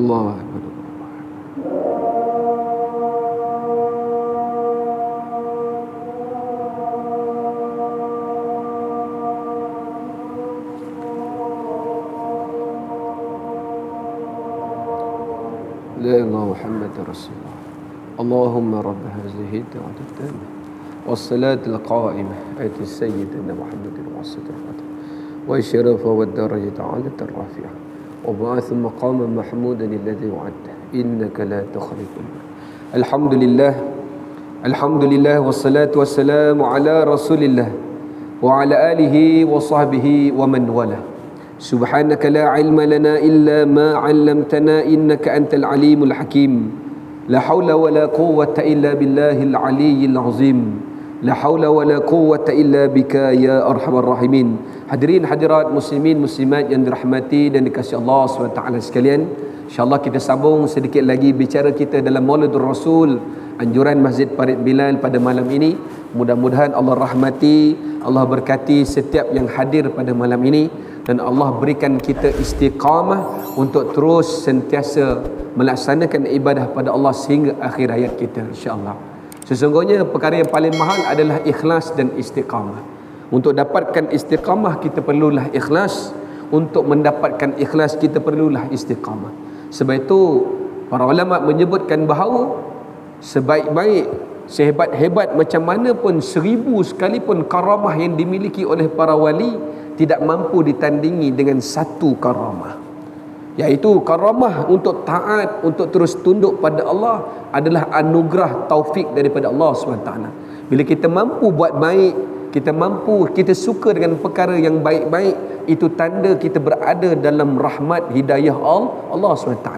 Allah akbar. لا إله محمد رسول الله. اللهم رب هذه الدعوة التامة والصلاة القائمة آت سيدنا محمد وصدقه والشرف والدرجة على الرافعة وبعث مقاما محمودا الذي وعدته إنك لا تخلف الميعاد. الحمد لله والصلاة والسلام على رسول الله wa ala alihi wa sahbihi wa man wala. Subhanaka la ilma lana illa ma 'allamtana innaka antal alimul hakim. La haula wa la quwwata illa billahil aliyyil azim. La haula wa la quwwata illa bika ya arhamar rahimin. Hadirin hadirat muslimin muslimat yang dirahmati dan dikasihi Allah SWT sekalian, InsyaAllah kita sambung sedikit lagi bicara kita dalam Maulidur Rasul, anjuran Masjid Parit Bilal pada malam ini. Mudah-mudahan Allah rahmati, Allah berkati setiap yang hadir pada malam ini, dan Allah berikan kita istiqamah untuk terus sentiasa melaksanakan ibadah pada Allah sehingga akhir hayat kita, insyaAllah. Sesungguhnya perkara yang paling mahal adalah ikhlas dan istiqamah. Untuk dapatkan istiqamah kita perlulah ikhlas. Untuk mendapatkan ikhlas kita perlulah istiqamah. Sebab itu para ulama menyebutkan bahawa sebaik-baik, sehebat-hebat macam mana pun 1000 sekalipun karamah yang dimiliki oleh para wali tidak mampu ditandingi dengan satu karamah, iaitu karamah untuk taat, untuk terus tunduk pada Allah adalah anugerah taufik daripada Allah SWT. Bila kita mampu buat baik, kita suka dengan perkara yang baik-baik, itu tanda kita berada dalam rahmat hidayah Allah SWT.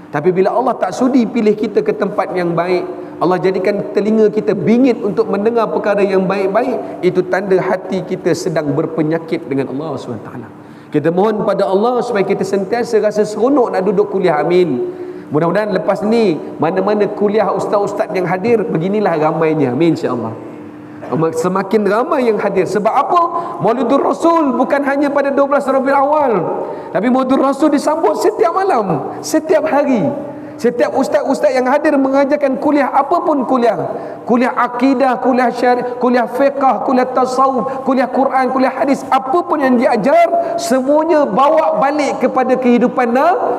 Tapi bila Allah tak sudi pilih kita ke tempat yang baik, Allah jadikan telinga kita bingit untuk mendengar perkara yang baik-baik, itu tanda hati kita sedang berpenyakit dengan Allah SWT. Kita mohon pada Allah supaya kita sentiasa rasa seronok nak duduk kuliah. Amin. Mudah-mudahan lepas ni mana-mana kuliah ustaz-ustaz yang hadir, beginilah ramainya. Amin, insya-Allah. Semakin ramai yang hadir. Sebab apa? Maulidur Rasul bukan hanya pada 12 Rabiul Awal, tapi Maulidur Rasul disambut setiap malam, setiap hari. Setiap ustaz-ustaz yang hadir mengajarkan kuliah, apapun kuliah akidah, kuliah syariah, kuliah fiqh, kuliah tasawuf, kuliah Quran, kuliah hadis, apapun yang diajar, semuanya bawa balik kepada kehidupan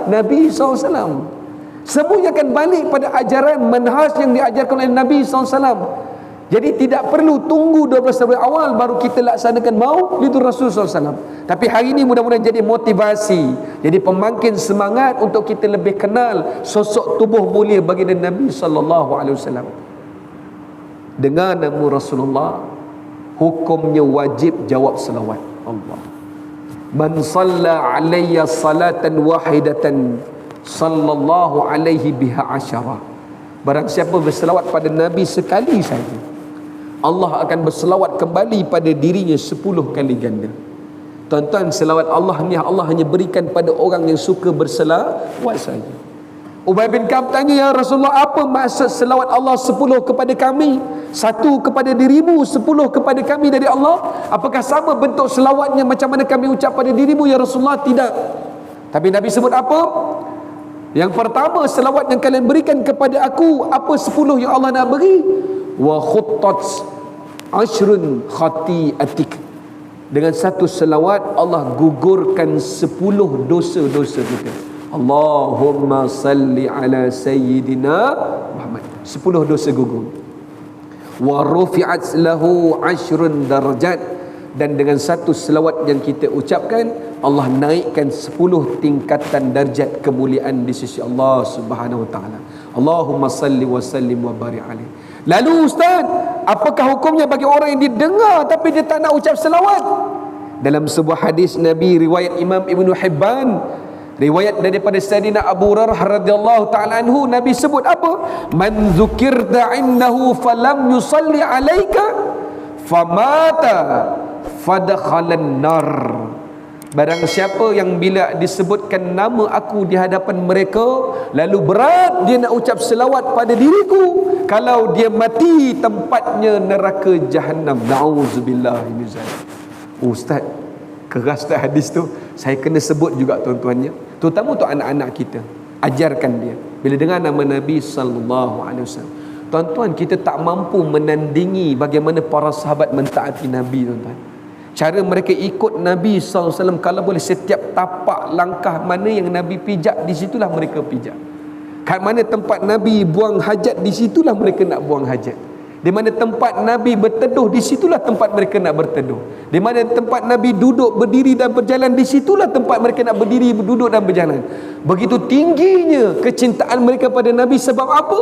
Nabi SAW. Semuanya akan balik pada ajaran manhaj yang diajarkan oleh Nabi SAW. Jadi tidak perlu tunggu 12 Rabiul Awal baru kita laksanakan Maulidur Rasul SAW. Tapi hari ini mudah-mudahan jadi motivasi, jadi pembangkit semangat untuk kita lebih kenal sosok tubuh mulia baginda Nabi SAW. Dengan nama Rasulullah, hukumnya wajib jawab selawat. Allah, man salla alayya salatan wahidatan sallallahu alaihi biha asyara. Barang siapa berselawat pada Nabi sekali saja, Allah akan berselawat kembali pada dirinya 10 kali ganda. Tuan-tuan, selawat Allah ni Allah hanya berikan pada orang yang suka berselawat saja. Ubay bin Ka'ab tanya, ya Rasulullah, apa maksud selawat Allah 10 kepada kami, 1 kepada dirimu, 10 kepada kami dari Allah? Apakah sama bentuk selawatnya macam mana kami ucap pada dirimu, ya Rasulullah? Tidak. Tapi Nabi sebut apa? Yang pertama, selawat yang kalian berikan kepada aku, apa 10 yang Allah nak beri? Wa khuttat ashrun khati'atik. Dengan satu selawat Allah gugurkan 10 dosa-dosa kita. Allahumma salli ala sayyidina Muhammad. 10 dosa gugur. Wa rufi'at lahu ashrun darajat. Dan dengan satu selawat yang kita ucapkan, Allah naikkan 10 tingkatan darjat kemuliaan di sisi Allah Subhanahu wa taala. Allahumma salli wa sallim wa barik alaihi. Lalu ustaz, apakah hukumnya bagi orang yang didengar tapi dia tak nak ucap selawat? Dalam sebuah hadis Nabi riwayat Imam Ibn Hibban, riwayat daripada Sayyidina Abu Hurairah radhiyallahu taala anhu, Nabi sebut apa? Man dzukirta innahu falam yusalli alaika famata fadakhalan nar. Barang siapa yang bila disebutkan nama aku di hadapan mereka, lalu berat dia nak ucap selawat pada diriku, kalau dia mati tempatnya neraka jahanam. Na'udzubillah min zalik. Ustaz, keras tak hadis tu? Saya kena sebut juga tuan-tuannya, terutama untuk anak-anak kita. Ajarkan dia bila dengar nama Nabi sallallahu alaihi wasallam. Tuan-tuan, kita tak mampu menandingi bagaimana para sahabat mentaati Nabi, tuan-tuan. Cara mereka ikut Nabi SAW, kalau boleh setiap tapak langkah mana yang Nabi pijak, di situlah mereka pijak. Kat mana tempat Nabi buang hajat, di situlah mereka nak buang hajat. Di mana tempat Nabi berteduh, di situlah tempat mereka nak berteduh. Di mana tempat Nabi duduk, berdiri dan berjalan, di situlah tempat mereka nak berdiri, duduk dan berjalan. Begitu tingginya kecintaan mereka pada Nabi. Sebab apa?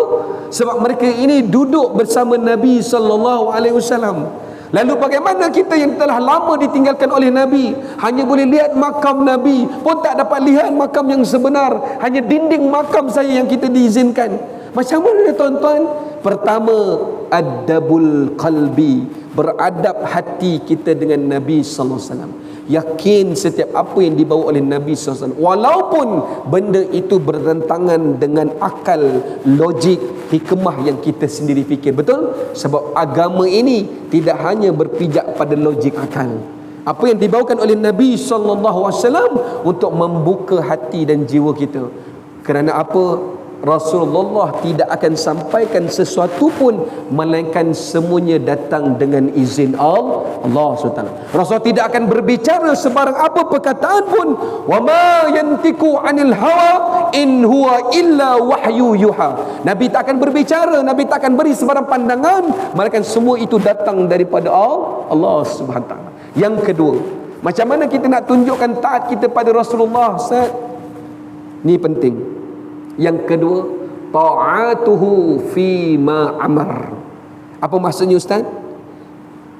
Sebab mereka ini duduk bersama Nabi SAW. Lalu bagaimana kita yang telah lama ditinggalkan oleh Nabi, hanya boleh lihat makam Nabi, pun tak dapat lihat makam yang sebenar, hanya dinding makam saya yang kita diizinkan. Macam mana tuan-tuan? Pertama, adabul qalbi, beradab hati kita dengan Nabi sallallahu alaihi wasallam. Yakin setiap apa yang dibawa oleh Nabi SAW, walaupun benda itu bertentangan dengan akal, logik, hikmah yang kita sendiri fikir. Betul? Sebab agama ini tidak hanya berpijak pada logik akal. Apa yang dibawakan oleh Nabi SAW untuk membuka hati dan jiwa kita. Kerana apa? Rasulullah tidak akan sampaikan sesuatu pun melainkan semuanya datang dengan izin Allah SWT. Rasul tidak akan berbicara sebarang apa perkataan pun. Wa ma yantiqu 'anil hawa in huwa illa wahyu yuha. Nabi tak akan berbicara, Nabi tak akan beri sebarang pandangan, melainkan semua itu datang daripada Allah Subhanahu taala. Yang kedua, macam mana kita nak tunjukkan taat kita pada Rasulullah? Ustaz, ni penting. Yang kedua, ta'atuhu fi ma amar. Apa maksudnya Ustaz?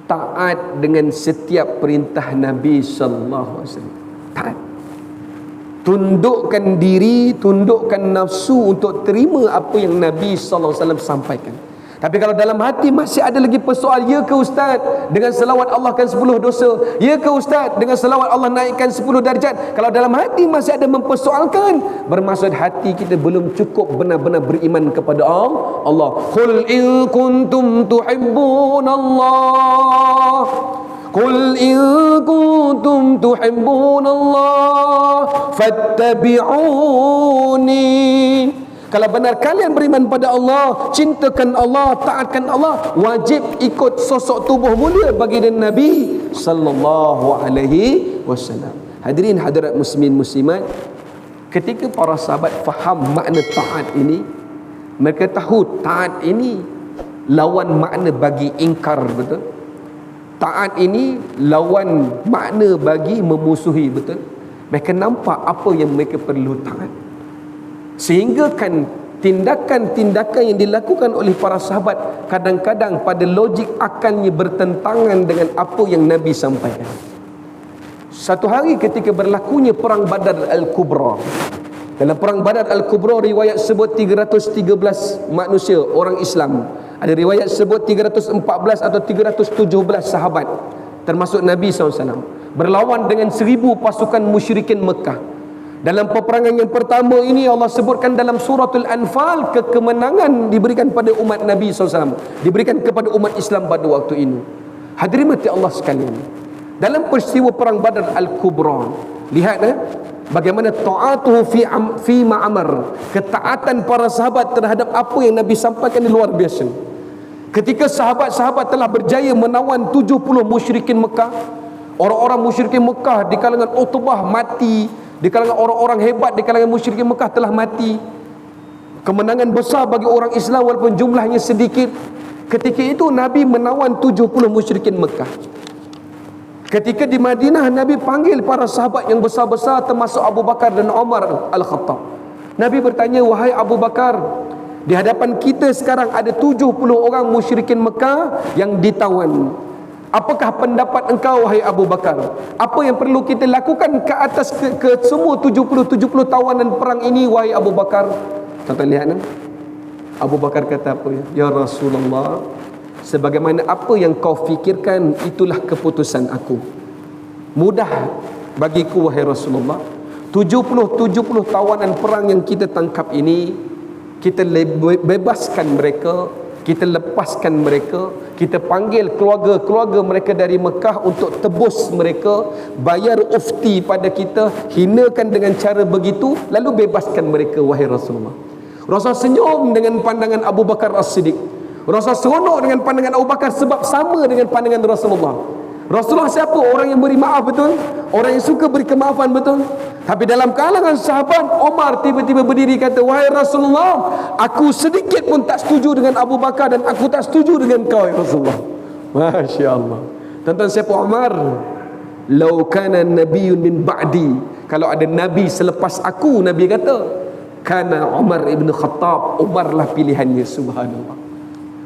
Taat dengan setiap perintah Nabi sallallahu alaihi wasallam. Taat. Tundukkan diri, tundukkan nafsu untuk terima apa yang Nabi sallallahu alaihi wasallam sampaikan. Tapi kalau dalam hati masih ada lagi persoal, ya ke Ustaz, dengan selawat Allah kan 10 dosa, ya ke Ustaz, dengan selawat Allah naikkan 10 darjat. Kalau dalam hati masih ada mempersoalkan, bermaksud hati kita belum cukup benar-benar beriman kepada Allah. Qul in kuntum tuhibbunallah, Qul in kuntum tuhibbunallah fattabi'uni. Kalau benar kalian beriman pada Allah, cintakan Allah, taatkan Allah, wajib ikut sosok tubuh mulia baginda Nabi sallallahu alaihi wasallam. Hadirin hadirat muslimin muslimat, ketika para sahabat faham makna taat ini, mereka tahu taat ini lawan makna bagi ingkar, betul? Taat ini lawan makna bagi memusuhi, betul? Mereka nampak apa yang mereka perlu taat. Sehingga kan tindakan-tindakan yang dilakukan oleh para sahabat kadang-kadang pada logik akalnya bertentangan dengan apa yang Nabi sampaikan. Satu hari ketika berlakunya perang Badar Al-Kubra, dalam perang Badar Al-Kubra riwayat sebut 313 manusia orang Islam, ada riwayat sebut 314 atau 317 sahabat termasuk Nabi SAW berlawan dengan 1000 pasukan musyrikin Mekah. Dalam peperangan yang pertama ini Allah sebutkan dalam suratul Anfal, kemenangan diberikan pada umat Nabi SAW, diberikan kepada umat Islam pada waktu ini. Hadirin mati Allah sekalian, dalam peristiwa perang Badar Al-Kubra, lihat bagaimana ta'atuhu fi ma'amar, ketaatan para sahabat terhadap apa yang Nabi sampaikan ini luar biasa. Ketika sahabat-sahabat telah berjaya menawan 70 musyrikin Mekah, orang-orang musyrikin Mekah di kalangan Utbah mati, di kalangan orang-orang hebat di kalangan musyrikin Mekah telah mati. Kemenangan besar bagi orang Islam walaupun jumlahnya sedikit. Ketika itu Nabi menawan 70 musyrikin Mekah. Ketika di Madinah, Nabi panggil para sahabat yang besar-besar termasuk Abu Bakar dan Umar Al-Khattab. Nabi bertanya, wahai Abu Bakar, di hadapan kita sekarang ada 70 orang musyrikin Mekah yang ditawan. Apakah pendapat engkau wahai Abu Bakar? Apa yang perlu kita lakukan ke atas ke semua 70 tawanan perang ini wahai Abu Bakar? Tuan-tuan lihat Abu Bakar kata apa? Ya Rasulullah, sebagaimana apa yang kau fikirkan itulah keputusan aku. Mudah bagiku wahai Rasulullah. 70 tawanan perang yang kita tangkap ini, kita bebaskan mereka, kita lepaskan mereka, kita panggil keluarga-keluarga mereka dari Mekah untuk tebus mereka, bayar ufti pada kita, hinakan dengan cara begitu, lalu bebaskan mereka wahai Rasulullah. Rasul senyum dengan pandangan Abu Bakar As-Siddiq. Rasul seronok dengan pandangan Abu Bakar sebab sama dengan pandangan Rasulullah. Rasulullah siapa? Orang yang beri maaf, betul? Orang yang suka beri kemaafan, betul? Tapi dalam kalangan sahabat, Omar tiba-tiba berdiri kata, wahai Rasulullah, aku sedikit pun tak setuju dengan Abu Bakar dan aku tak setuju dengan kau ya Rasulullah. Masya Allah. Tuan-tuan, siapa Omar? Lau kana nabiyyun min ba'di, kalau ada Nabi selepas aku, Nabi kata, kana Umar ibn Khattab, Umar lah pilihannya. Subhanallah.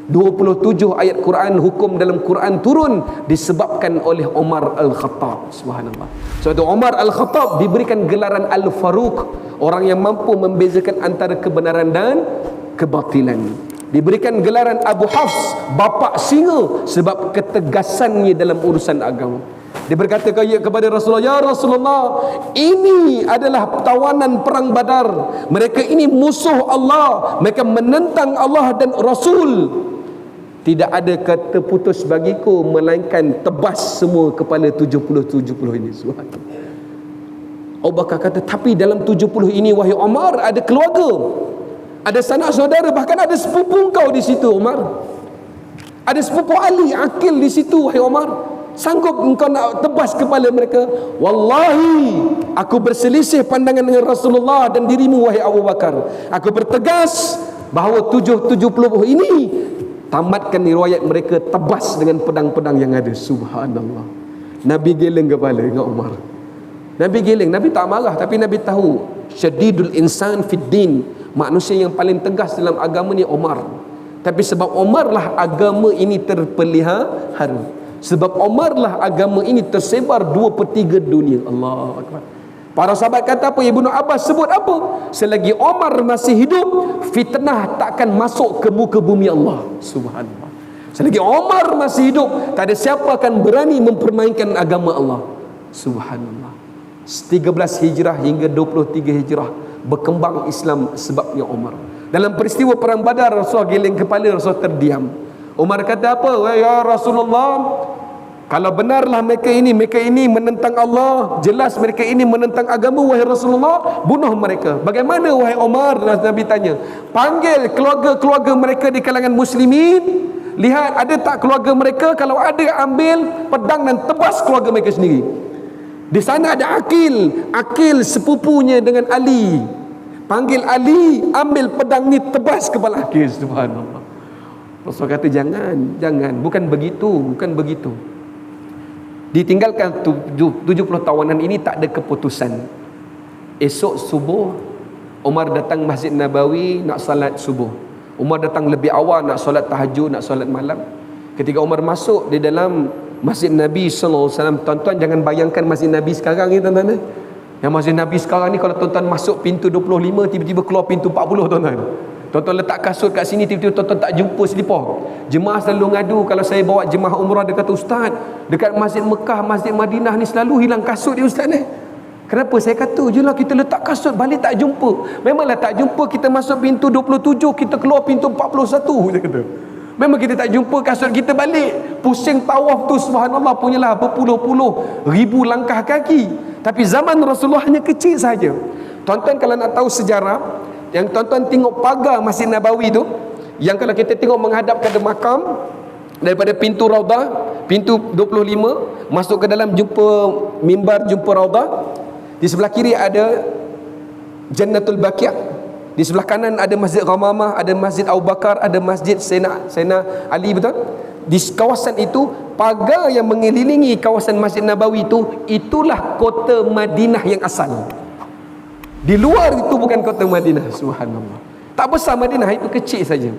27 ayat Quran, hukum dalam Quran turun disebabkan oleh Umar Al-Khattab. Subhanallah. Sebab itu Umar Al-Khattab diberikan gelaran Al-Faruq, orang yang mampu membezakan antara kebenaran dan kebatilan. Diberikan gelaran Abu Hafs, bapa singa, sebab ketegasannya dalam urusan agama. Dia berkata kepada Rasulullah, "Ya Rasulullah, ini adalah tawanan perang Badar. Mereka ini musuh Allah. Mereka menentang Allah dan Rasul. Tidak ada kata putus bagiku melainkan tebas semua kepala 70 ini." Subhanallah. Abu Bakar kata, "Tapi dalam 70 ini wahai Umar, ada keluarga, ada sanak saudara, bahkan ada sepupu kau di situ Umar. Ada sepupu Ali, Aqil di situ wahai Umar. Sanggup engkau nak tebas kepala mereka?" "Wallahi, aku berselisih pandangan dengan Rasulullah dan dirimu wahai Abu Bakar. Aku bertegas bahawa 70 ini tamatkan riwayat mereka, tebas dengan pedang-pedang yang ada." Subhanallah. Nabi geleng kepala dengan Umar. Nabi geleng, Nabi tak marah, tapi Nabi tahu syadidul insan fid din, manusia yang paling tegas dalam agama ni Umar. Tapi sebab Umar lah agama ini terpelihara. Sebab Umar lah agama ini tersebar 2/3 dunia. Allahu Akbar. Para sahabat kata apa? Ibnu Abbas sebut apa? Selagi Umar masih hidup, fitnah takkan masuk ke muka bumi Allah. Subhanallah. Selagi Umar masih hidup, tak ada siapa akan berani mempermainkan agama Allah. Subhanallah. 13 Hijrah hingga 23 Hijrah berkembang Islam sebabnya Umar. Dalam peristiwa perang Badar, Rasulullah geleng kepala, Rasulullah terdiam. Umar kata apa? "Ya Rasulullah, kalau benarlah mereka ini menentang Allah, jelas mereka ini menentang agama, wahai Rasulullah, bunuh mereka." "Bagaimana wahai Umar?" Nabi tanya. "Panggil keluarga-keluarga mereka di kalangan muslimin, lihat ada tak keluarga mereka, kalau ada ambil pedang dan tebas keluarga mereka sendiri." Di sana ada Aqil sepupunya dengan Ali. Panggil Ali, ambil pedang ni, tebas kepala Aqil. Subhanallah. Rasul kata jangan, bukan begitu. Ditinggalkan 70 tawanan ini, tak ada keputusan. Esok subuh Umar datang Masjid Nabawi nak salat subuh. Umar datang lebih awal nak solat tahajud, nak solat malam. Ketika Umar masuk di dalam Masjid Nabi SAW, tuan-tuan jangan bayangkan Masjid Nabi sekarang ni tuan-tuan. Yang Masjid Nabi sekarang ni, kalau tuan-tuan masuk pintu 25, tiba-tiba keluar pintu 40 tuan-tuan. Tuan-tuan letak kasut kat sini, tiba-tiba tuan-tuan tak jumpa selipar. Jemaah selalu ngadu, kalau saya bawa jemaah umrah, dia kata, "Ustaz, dekat Masjid Mekah, Masjid Madinah ni selalu hilang kasut dia Ustaz ni." Kenapa? Saya kata, "Jelah kita letak kasut, balik tak jumpa." Memanglah tak jumpa, kita masuk pintu 27, kita keluar pintu 41, dia kata. Memang kita tak jumpa kasut kita balik. Pusing tawaf tu, subhanallah, punyalah berpuluh-puluh ribu langkah kaki. Tapi zaman Rasulullah hanya kecil saja. Tuan-tuan kalau nak tahu sejarah, yang tuan-tuan tengok pagar Masjid Nabawi tu, yang kalau kita tengok menghadap ke makam, daripada pintu Raudah, pintu 25, masuk ke dalam, jumpa mimbar, jumpa Raudah. Di sebelah kiri ada Jannatul Baqi'. Di sebelah kanan ada Masjid Ghamamah, ada Masjid Abu Bakar, ada Masjid Sayyidina Ali, betul? Di kawasan itu, pagar yang mengelilingi kawasan Masjid Nabawi itu, itulah kota Madinah yang asal. Di luar itu bukan kota Madinah. Subhanallah. Tak besar Madinah, itu kecil saja.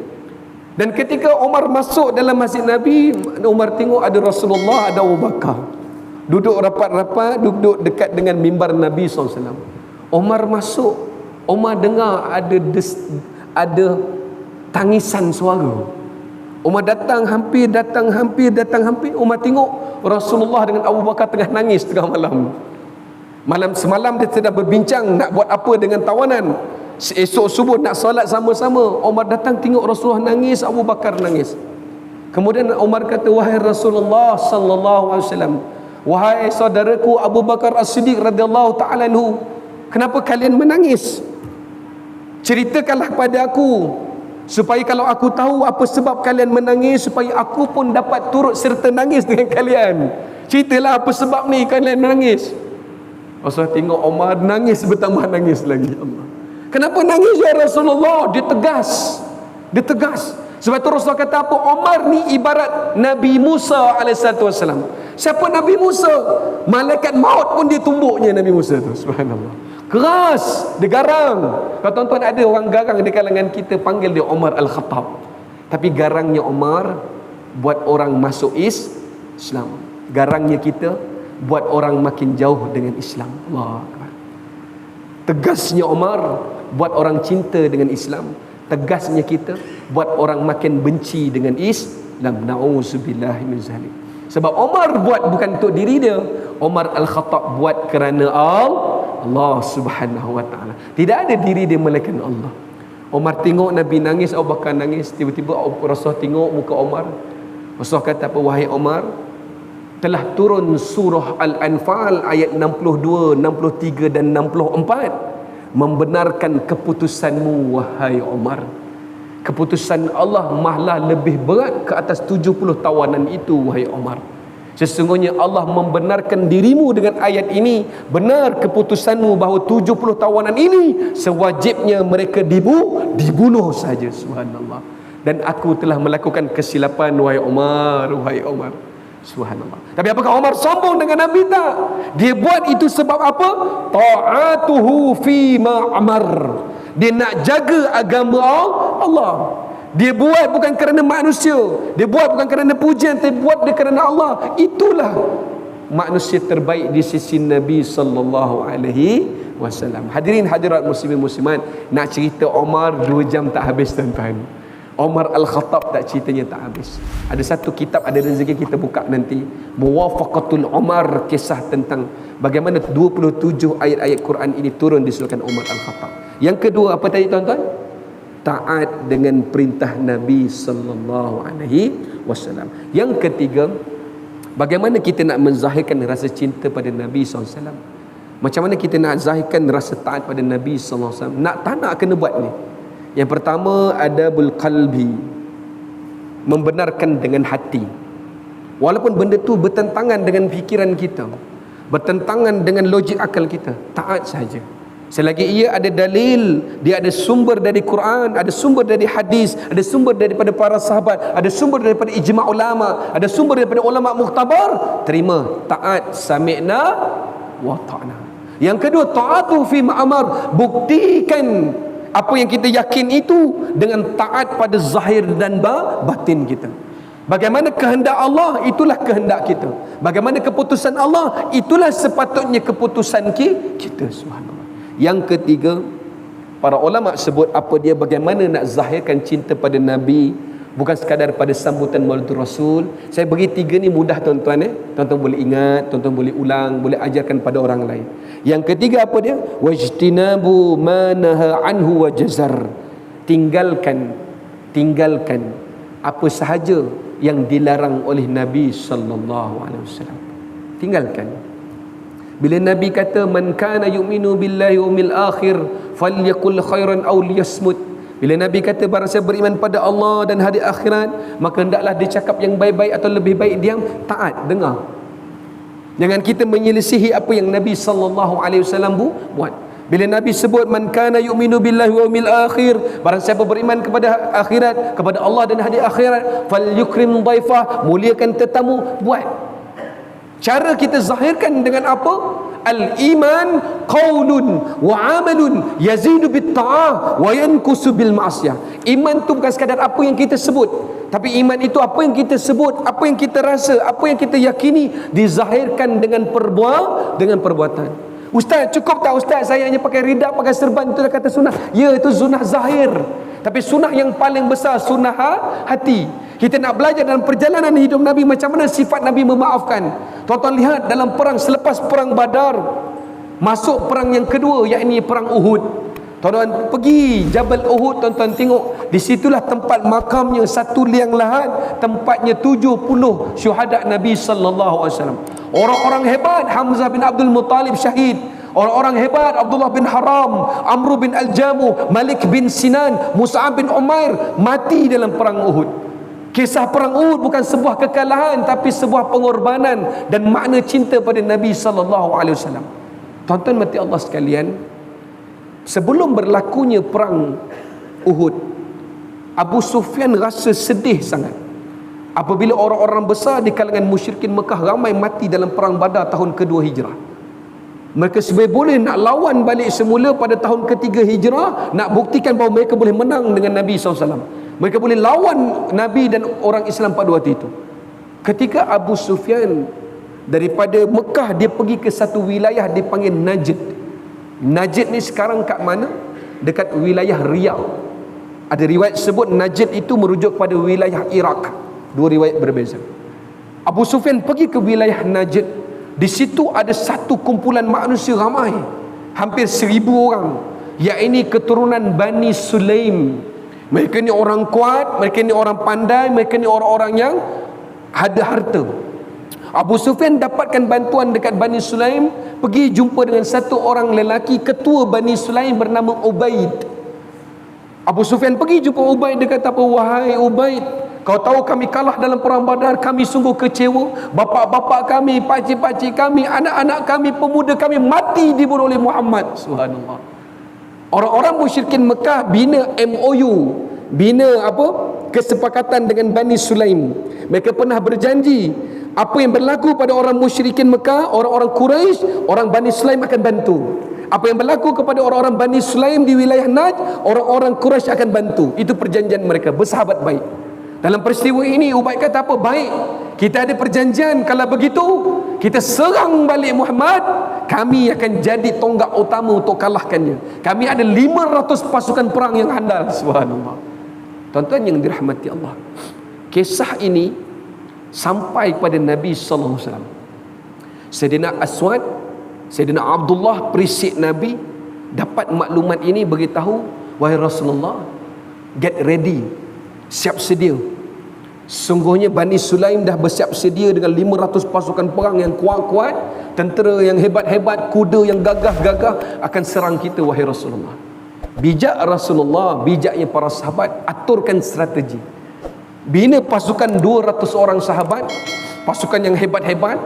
Dan ketika Umar masuk dalam Masjid Nabi, Umar tengok ada Rasulullah, ada Abu Bakar duduk rapat-rapat, duduk dekat dengan mimbar Nabi SAW. Umar masuk, Umar dengar ada tangisan suara. Umar datang hampir. Umar tengok Rasulullah dengan Abu Bakar tengah nangis tengah malam. Semalam dia sedang berbincang nak buat apa dengan tawanan. Esok subuh nak solat sama-sama. Umar datang tengok Rasulullah nangis, Abu Bakar nangis. Kemudian Umar kata, "Wahai Rasulullah sallallahu alaihi wasallam, wahai saudaraku Abu Bakar As-Siddiq radhiyallahu ta'ala anhu, kenapa kalian menangis? Ceritakanlah pada aku, supaya kalau aku tahu apa sebab kalian menangis, supaya aku pun dapat turut serta nangis dengan kalian. Ceritalah apa sebab ni kalian menangis." Rasulullah tengok Umar nangis, bertambah nangis lagi. Allah, kenapa nangis ya Rasulullah? Dia tegas. Sebab tu Rasulullah kata apa? Umar ni ibarat Nabi Musa alaihissalam. Siapa Nabi Musa? Malaikat maut pun dia tumbuknya Nabi Musa tu. Subhanallah. Keras, dia garang. Kalau tuan-tuan ada orang garang di kalangan kita, panggil dia Umar Al-Khattab. Tapi garangnya Umar buat orang masuk Islam. Garangnya kita buat orang makin jauh dengan Islam. Allah Akbar. Tegasnya Umar buat orang cinta dengan Islam. Tegasnya kita buat orang makin benci dengan Islam. Na'udzubillah min zalik. Sebab Umar buat bukan untuk diri dia. Umar Al-Khattab buat kerana Allah Subhanahu wa taala. Tidak ada diri dia melainkan Allah. Umar tengok Nabi nangis, Abu Bakar nangis. Tiba-tiba Rasul tengok muka Umar. Rasul kata apa? Wahai Umar, telah turun surah Al-Anfal ayat 62, 63 dan 64 membenarkan keputusanmu wahai Umar. Keputusan Allah mahlah lebih berat ke atas 70 tawanan itu wahai Umar. Sesungguhnya Allah membenarkan dirimu dengan ayat ini. Benar keputusanmu bahawa 70 tawanan ini sewajibnya mereka dibunuh saja. Subhanallah. Dan aku telah melakukan kesilapan wahai Umar, wahai Umar. Subhanallah. Tapi apakah Umar sombong dengan Nabi? Tak. Dia buat itu sebab apa? Ta'atuhu fi ma'amar. Dia nak jaga agama Allah. Dia buat bukan kerana manusia, dia buat bukan kerana pujian, tapi buat dia kerana Allah. Itulah manusia terbaik di sisi Nabi sallallahu alaihi wasallam. Hadirin hadirat muslimin muslimat, nak cerita Umar 2 jam tak habis tuan-tuan. Umar Al-Khattab tak ceritanya tak habis. Ada satu kitab, ada rezeki kita buka nanti, Muwafaqatul Umar, kisah tentang bagaimana 27 ayat-ayat Quran ini turun disebabkan Umar Al-Khattab. Yang kedua apa tadi tuan-tuan? Taat dengan perintah Nabi sallallahu alaihi wasallam. Yang ketiga, bagaimana kita nak menzahirkan rasa cinta pada Nabi sallallahu alaihi wasallam? Macam mana kita nak zahirkan rasa taat pada Nabi sallallahu alaihi wasallam? Nak tak nak kena buat ni. Yang pertama, adabul qalbi, membenarkan dengan hati. Walaupun benda tu bertentangan dengan fikiran kita, bertentangan dengan logik akal kita, taat saja. Selagi ia ada dalil, dia ada sumber dari Quran, ada sumber dari hadis, ada sumber daripada para sahabat, ada sumber daripada ijma' ulama, ada sumber daripada ulama mukhtabar, terima, taat, sami'na wa ta'na. Yang kedua, ta'atu fi ma'amar, buktikan apa yang kita yakin itu dengan taat pada zahir dan batin kita. Bagaimana kehendak Allah, itulah kehendak kita. Bagaimana keputusan Allah, itulah sepatutnya keputusan kita. Subhanallah. Yang ketiga, para ulama sebut apa dia, bagaimana nak zahirkan cinta pada Nabi, bukan sekadar pada sambutan Maulid Rasul. Saya bagi 3 ni mudah tuan-tuan. Tuan-tuan boleh ingat, tuan-tuan boleh ulang, boleh ajarkan pada orang lain. Yang ketiga apa dia? Wajtinabu ma naha anhu wa jazar. Tinggalkan apa sahaja yang dilarang oleh Nabi sallallahu alaihi wasallam. Tinggalkan. Bila Nabi kata man kana yu'minu billahi wal akhir falyakul khairan aw liyasmut. Bila Nabi kata barang siapa beriman pada Allah dan hari akhirat, maka hendaklah dia cakap yang baik-baik atau lebih baik diam. Taat, dengar. Jangan kita menyelisihi apa yang Nabi sallallahu alaihi wasallam buat. Bila Nabi sebut man kana yu'minu billahi wal akhir, barang siapa beriman kepada akhirat, kepada Allah dan hari akhirat, falyukrim dhaifah, muliakan tetamu, buat. Cara kita zahirkan dengan apa? Al-iman qaulun wa amalun yazidu bit ta'ah wa yankusu bil ma'siyah. Iman tu bukan sekadar apa yang kita sebut, tapi iman itu apa yang kita sebut, apa yang kita rasa, apa yang kita yakini, dizahirkan dengan perbuatan. Ustaz, cukup tak Ustaz saya hanya pakai ridap, pakai serban, itu dah kata sunnah? Ya, itu sunnah zahir. Tapi sunnah yang paling besar sunnah hati. Kita nak belajar dalam perjalanan hidup Nabi macam mana sifat Nabi memaafkan. Tuan-tuan lihat dalam perang selepas perang Badar, masuk perang yang kedua, yakni perang Uhud. Tuan-tuan pergi Jabal Uhud, tuan-tuan tengok, di situlah tempat makamnya satu liang lahat, tempatnya 70 syuhada Nabi sallallahu alaihi wasallam. Orang-orang hebat, Hamzah bin Abdul Muttalib syahid. Orang-orang hebat, Abdullah bin Haram, Amr bin Al-Jamuh, Malik bin Sinan, Mus'ab bin Umair mati dalam perang Uhud. Kisah perang Uhud bukan sebuah kekalahan, tapi sebuah pengorbanan dan makna cinta pada Nabi sallallahu alaihi wasallam. Tuan-tuan mati Allah sekalian, sebelum berlakunya perang Uhud, Abu Sufyan rasa sedih sangat apabila orang-orang besar di kalangan musyrikin Mekah ramai mati dalam perang Badar tahun kedua Hijrah. Mereka sebenarnya boleh nak lawan balik semula pada tahun ketiga Hijrah, nak buktikan bahawa mereka boleh menang dengan Nabi SAW. Mereka boleh lawan Nabi dan orang Islam pada waktu itu. Ketika Abu Sufyan daripada Mekah, dia pergi ke satu wilayah dipanggil Najd. Najd ni sekarang kat mana? Dekat wilayah Riyadh. Ada riwayat sebut Najd itu merujuk pada wilayah Iraq. Dua riwayat berbeza. Abu Sufyan pergi ke wilayah Najd. Di situ ada satu kumpulan manusia ramai, hampir 1000 orang, yakni keturunan Bani Sulaim. Mereka ni orang kuat, mereka ni orang pandai, mereka ni orang-orang yang ada harta. Abu Sufyan dapatkan bantuan dekat Bani Sulaim, pergi jumpa dengan satu orang lelaki ketua Bani Sulaim bernama Ubaid. Abu Sufyan pergi jumpa Ubaid, dia kata apa? Wahai Ubaid, kau tahu kami kalah dalam perang Badar, kami sungguh kecewa. Bapak-bapak kami, pakcik-pakcik kami, anak-anak kami, pemuda kami mati dibunuh oleh Muhammad. Subhanallah. Orang-orang musyrikin Mekah bina MOU, bina kesepakatan dengan Bani Sulaim. Mereka pernah berjanji apa yang berlaku pada orang musyrikin Mekah, orang-orang Quraisy, orang Bani Sulaim akan bantu. Apa yang berlaku kepada orang-orang Bani Sulaim di wilayah Najd, orang-orang Quraisy akan bantu. Itu perjanjian mereka, bersahabat baik. Dalam peristiwa ini Ubaid kata apa? Baik, kita ada perjanjian, kalau begitu kita serang balik Muhammad, kami akan jadi tonggak utama untuk kalahkannya. Kami ada 500 pasukan perang yang handal. Subhanallah. Tuan-tuan yang dirahmati Allah, kisah ini sampai kepada Nabi sallallahu alaihi wasallam. Sayyidina Aswad, Sayyidina Abdullah perisik Nabi dapat maklumat ini, beritahu, wahai Rasulullah, get ready, siap sedia. Sungguhnya Bani Sulaim dah bersiap sedia dengan 500 pasukan perang yang kuat-kuat, tentera yang hebat-hebat, kuda yang gagah-gagah akan serang kita, wahai Rasulullah. Bijak Rasulullah, bijaknya para sahabat, aturkan strategi. Bina pasukan 200 orang sahabat, pasukan yang hebat-hebat,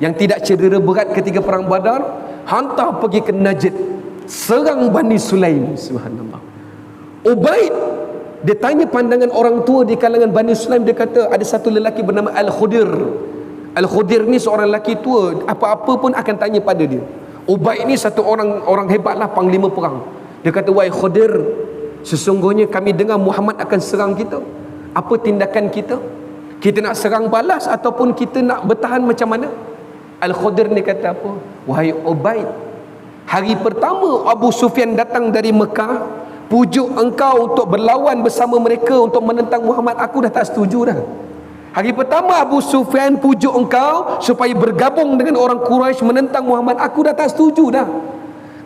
yang tidak cedera berat ketika perang Badar, hantar pergi ke Najd, serang Bani Sulaim. Subhanallah. Ubaid, dia tanya pandangan orang tua di kalangan Bani Sulaim. Dia kata ada satu lelaki bernama Al-Khudir. Al-Khudir ni seorang lelaki tua, apa-apa pun akan tanya pada dia. Ubaid ni satu orang hebatlah, panglima perang. Dia kata, wahai Khudir, sesungguhnya kami dengar Muhammad akan serang kita. Apa tindakan kita? Kita nak serang balas ataupun kita nak bertahan macam mana? Al-Khudir ni kata apa? Wahai Ubaid, hari pertama Abu Sufyan datang dari Mekah, pujuk engkau untuk berlawan bersama mereka untuk menentang Muhammad, aku dah tak setuju dah. Hari pertama Abu Sufyan pujuk engkau supaya bergabung dengan orang Quraisy menentang Muhammad, aku dah tak setuju dah.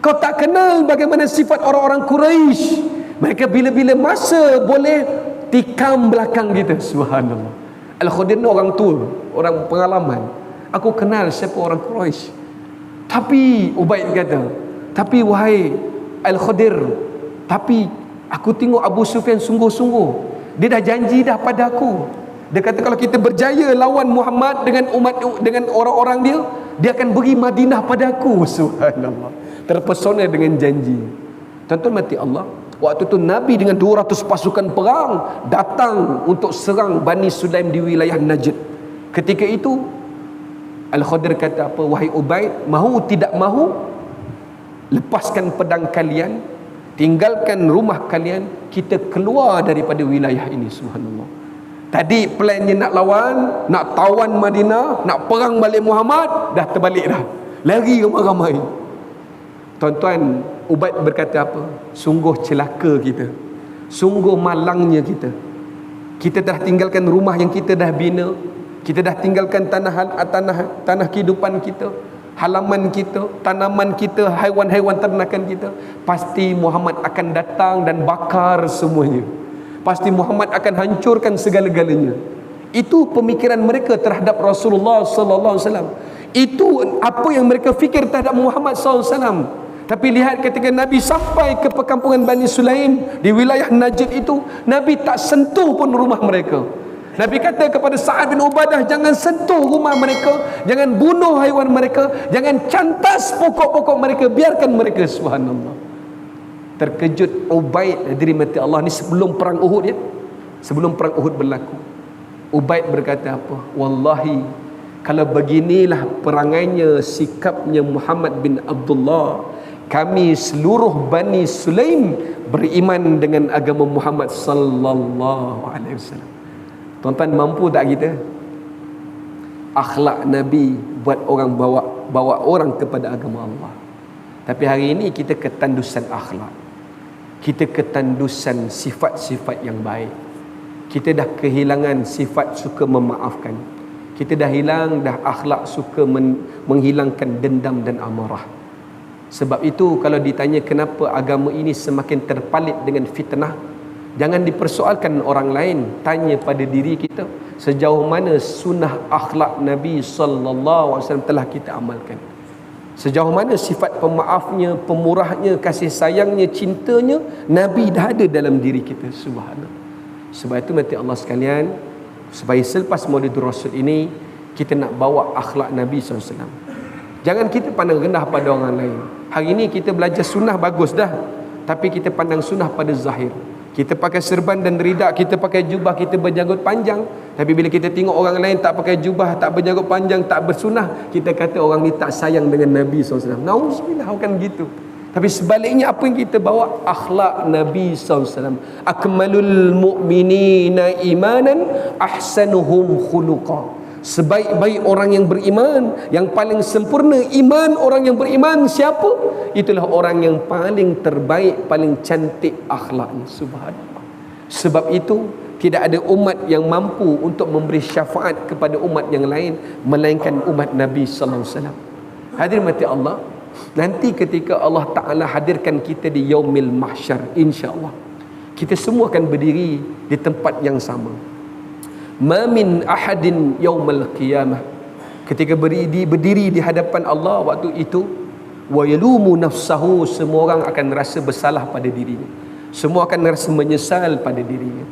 Kau tak kenal bagaimana sifat orang-orang Quraisy. Mereka bila-bila masa boleh tikam belakang kita. Subhanallah. Al-Khudir ni orang tua, orang pengalaman. Aku kenal siapa orang Quraisy. Tapi Ubaid kata, tapi wahai Al-Khudir, tapi aku tengok Abu Sufyan sungguh-sungguh. Dia dah janji dah pada aku. Dia kata kalau kita berjaya lawan Muhammad dengan umat, dengan orang-orang dia, dia akan beri Madinah pada aku. Subhanallah. Terpesona dengan janji. Tuan-tuan mati Allah, waktu tu Nabi dengan 200 pasukan perang datang untuk serang Bani Sulaim di wilayah Najd. Ketika itu Al-Khudir kata apa? Wahai Ubaid, mahu tidak mahu, lepaskan pedang kalian, tinggalkan rumah kalian, kita keluar daripada wilayah ini. Subhanallah. Tadi plannya nak lawan, nak tawan Madinah, nak perang balik Muhammad, dah terbalik dah. Lari ramai-ramai. Tuan-tuan, Ubaid berkata apa? Sungguh celaka kita, sungguh malangnya kita. Kita dah tinggalkan rumah yang kita dah bina, kita dah tinggalkan tanah kehidupan kita, halaman kita, tanaman kita, haiwan-haiwan ternakan kita. Pasti Muhammad akan datang dan bakar semuanya. Pasti Muhammad akan hancurkan segala-galanya. Itu pemikiran mereka terhadap Rasulullah sallallahu alaihi wasallam. Itu apa yang mereka fikir terhadap Muhammad sallallahu alaihi wasallam. Tapi lihat ketika Nabi sampai ke perkampungan Bani Sulaim di wilayah Najd itu, Nabi tak sentuh pun rumah mereka. Nabi kata kepada Sa'ad bin Ubadah, jangan sentuh rumah mereka, jangan bunuh haiwan mereka, jangan cantas pokok-pokok mereka, biarkan mereka. Subhanallah. Terkejut Ubaid, hadirin mati Allah, ni sebelum perang Uhud ya. Sebelum perang Uhud berlaku, Ubaid berkata apa? Wallahi, kalau beginilah perangainya, sikapnya Muhammad bin Abdullah, kami seluruh Bani Sulaim beriman dengan agama Muhammad sallallahu alaihi wasallam. Tuan-tuan, mampu tak kita akhlak Nabi buat orang bawa orang kepada agama Allah? Tapi hari ini kita ketandusan akhlak, kita ketandusan sifat-sifat yang baik, kita dah kehilangan sifat suka memaafkan, kita dah hilang dah akhlak suka menghilangkan dendam dan amarah. Sebab itu kalau ditanya kenapa agama ini semakin terpalit dengan fitnah, jangan dipersoalkan orang lain, tanya pada diri kita, sejauh mana sunnah akhlak Nabi sallallahu alaihi wasallam telah kita amalkan. Sejauh mana sifat pemaafnya, pemurahnya, kasih sayangnya, cintanya Nabi dah ada dalam diri kita. Subhanallah. Sebab itu mati Allah sekalian, supaya selepas Maulidur Rasul ini kita nak bawa akhlak Nabi SAW. Jangan kita pandang rendah pada orang lain. Hari ini kita belajar sunnah bagus dah, tapi kita pandang sunnah pada zahir. Kita pakai serban dan ridak, kita pakai jubah, kita berjanggut panjang. Tapi bila kita tengok orang lain tak pakai jubah, tak berjanggut panjang, tak bersunnah, kita kata orang ni tak sayang dengan Nabi SAW. Nauzubillah, bukan gitu. Tapi sebaliknya, apa yang kita bawa? Akhlak Nabi SAW. Akmalul mu'minina imanan ahsanuhum khuluqa. Sebaik-baik orang yang beriman, yang paling sempurna iman orang yang beriman siapa? Itulah orang yang paling terbaik, paling cantik akhlaknya. Subhanallah. Sebab itu tidak ada umat yang mampu untuk memberi syafaat kepada umat yang lain melainkan umat Nabi sallallahu alaihi wasallam. Hadirin mati Allah, nanti ketika Allah Taala hadirkan kita di yaumil mahsyar, insya-Allah kita semua akan berdiri di tempat yang sama. Ma min ahadin yaumal qiyamah, ketika berdiri di hadapan Allah waktu itu, wa yalumu nafsahu, semua orang akan rasa bersalah pada dirinya, semua akan rasa menyesal pada dirinya.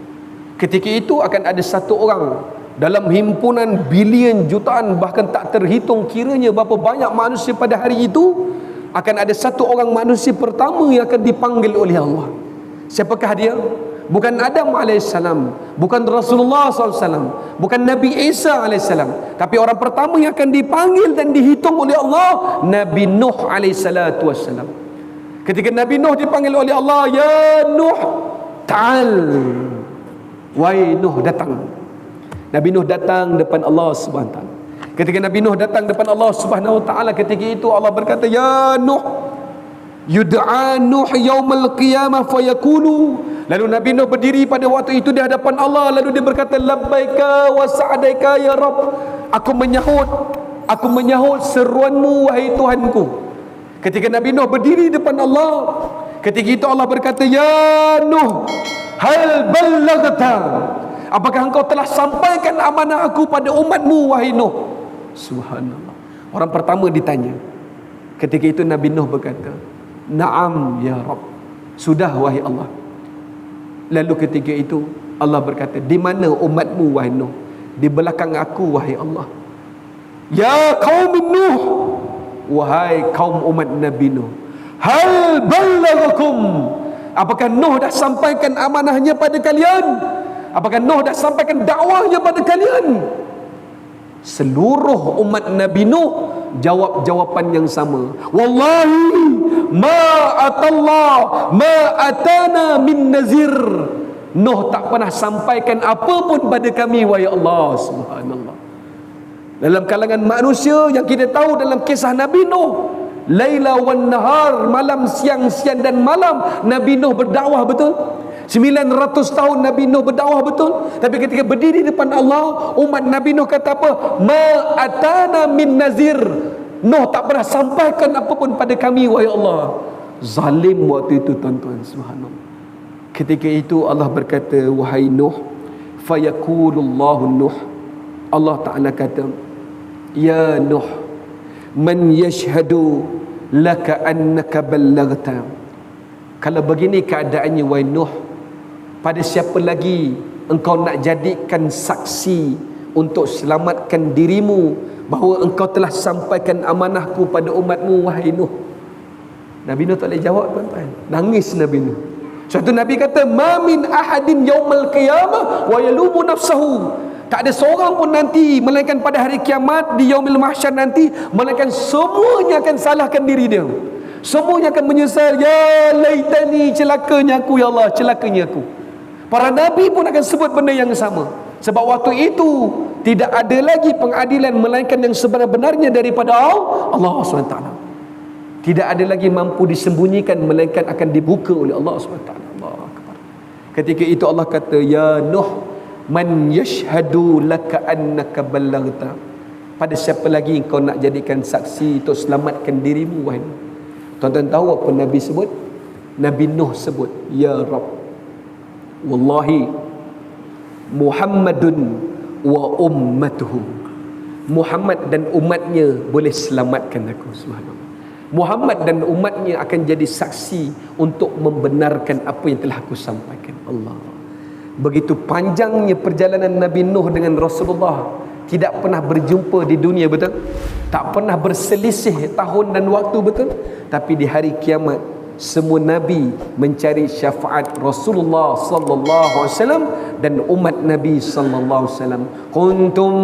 Ketika itu akan ada satu orang dalam himpunan bilion jutaan, bahkan tak terhitung kiranya berapa banyak manusia pada hari itu, akan ada satu orang manusia pertama yang akan dipanggil oleh Allah. Siapakah dia? Bukan Adam AS, bukan Rasulullah SAW, bukan Nabi Isa AS, tapi orang pertama yang akan dipanggil dan dihitung oleh Allah, Nabi Nuh AS. Ketika Nabi Nuh dipanggil oleh Allah, ya Nuh, ta'al, wahai Nuh, datang. Nabi Nuh datang depan Allah Subhanahu Wa Taala. Ketika Nabi Nuh datang depan Allah Subhanahu Wa Taala, ketika itu Allah berkata, ya Nuh, yud'a Nuh yaumal qiyamah fayaqulu. Lalu Nabi Nuh berdiri pada waktu itu di hadapan Allah, lalu dia berkata, labbaika wa sa'daika ya Rabb. Aku menyahut seruanmu wahai Tuhanku. Ketika Nabi Nuh berdiri depan Allah, ketika itu Allah berkata, ya Nuh, hal ballaghta, apakah engkau telah sampaikan amanah aku pada umatmu wahai Nuh? Subhanallah. Orang pertama ditanya. Ketika itu Nabi Nuh berkata, na'am ya Rabb, sudah wahai Allah. Lalu ketika itu Allah berkata, di mana umatmu wahai Nuh? Di belakang aku wahai Allah. Ya kaum Nuh, wahai kaum umat Nabi Nuh, hal balaghakum, apakah Nuh dah sampaikan amanahnya pada kalian? Apakah Nuh dah sampaikan dakwahnya pada kalian? Seluruh umat Nabi Nuh jawab jawapan yang sama. Wallahi ma atana min nazir. Nuh tak pernah sampaikan apa pun pada kami wahai Allah. Subhanallah. Dalam kalangan manusia yang kita tahu dalam kisah Nabi Nuh, laila wan nahar, malam siang dan malam Nabi Nuh berdakwah, betul? 900 tahun Nabi Nuh berdakwah, betul? Tapi ketika berdiri depan Allah, umat Nabi Nuh kata apa? Ma atana min nazir. Nuh tak pernah sampaikan apa pun pada kami wahai Allah. Zalim waktu itu, tuan-tuan. Subhanallah. Ketika itu Allah berkata, wahai Nuh, fayaqulullahu Nuh, Allah Ta'ala kata, ya Nuh, man yashhadu laka annaka ballaghta. Kalau begini keadaannya wahai Nuh, pada siapa lagi engkau nak jadikan saksi untuk selamatkan dirimu bahawa engkau telah sampaikan amanahku pada umatmu wahai Nuh? Nabi Nuh tak boleh jawab, tuan-tuan. Nangis Nabi Nuh. Suatu Nabi kata, ma min ahadin yaumal qiyamah wa yalumu nafsahu. Tak ada seorang pun nanti, melainkan pada hari kiamat di yaumil mahsyar nanti, melainkan semuanya akan salahkan diri dia. Semuanya akan menyesal. Ya laitani, celakanya aku ya Allah, celakanya aku. Para nabi pun akan sebut benda yang sama. Sebab waktu itu tidak ada lagi pengadilan melainkan yang sebenar-benarnya daripada Allah SWT. Tidak ada lagi mampu disembunyikan melainkan akan dibuka oleh Allah SWT. Allah Akbar. Ketika itu Allah kata, ya Nuh, man yashhadu laka annaka ballaghta. Pada siapa lagi kau nak jadikan saksi untuk selamatkan dirimu, wahai Nuh? Tuan-tuan tahu apa Nabi sebut? Nabi Nuh sebut, ya Rabb, wallahi Muhammadun wa ummatuhu. Muhammad dan umatnya boleh selamatkan aku. Subhanallah. Muhammad dan umatnya akan jadi saksi untuk membenarkan apa yang telah aku sampaikan. Allah. Begitu panjangnya perjalanan Nabi Nuh dengan Rasulullah, tidak pernah berjumpa di dunia, betul? Tak pernah berselisih tahun dan waktu, betul? Tapi di hari kiamat semua nabi mencari syafaat Rasulullah sallallahu alaihi wasallam dan umat Nabi sallallahu alaihi wasallam. Kuntum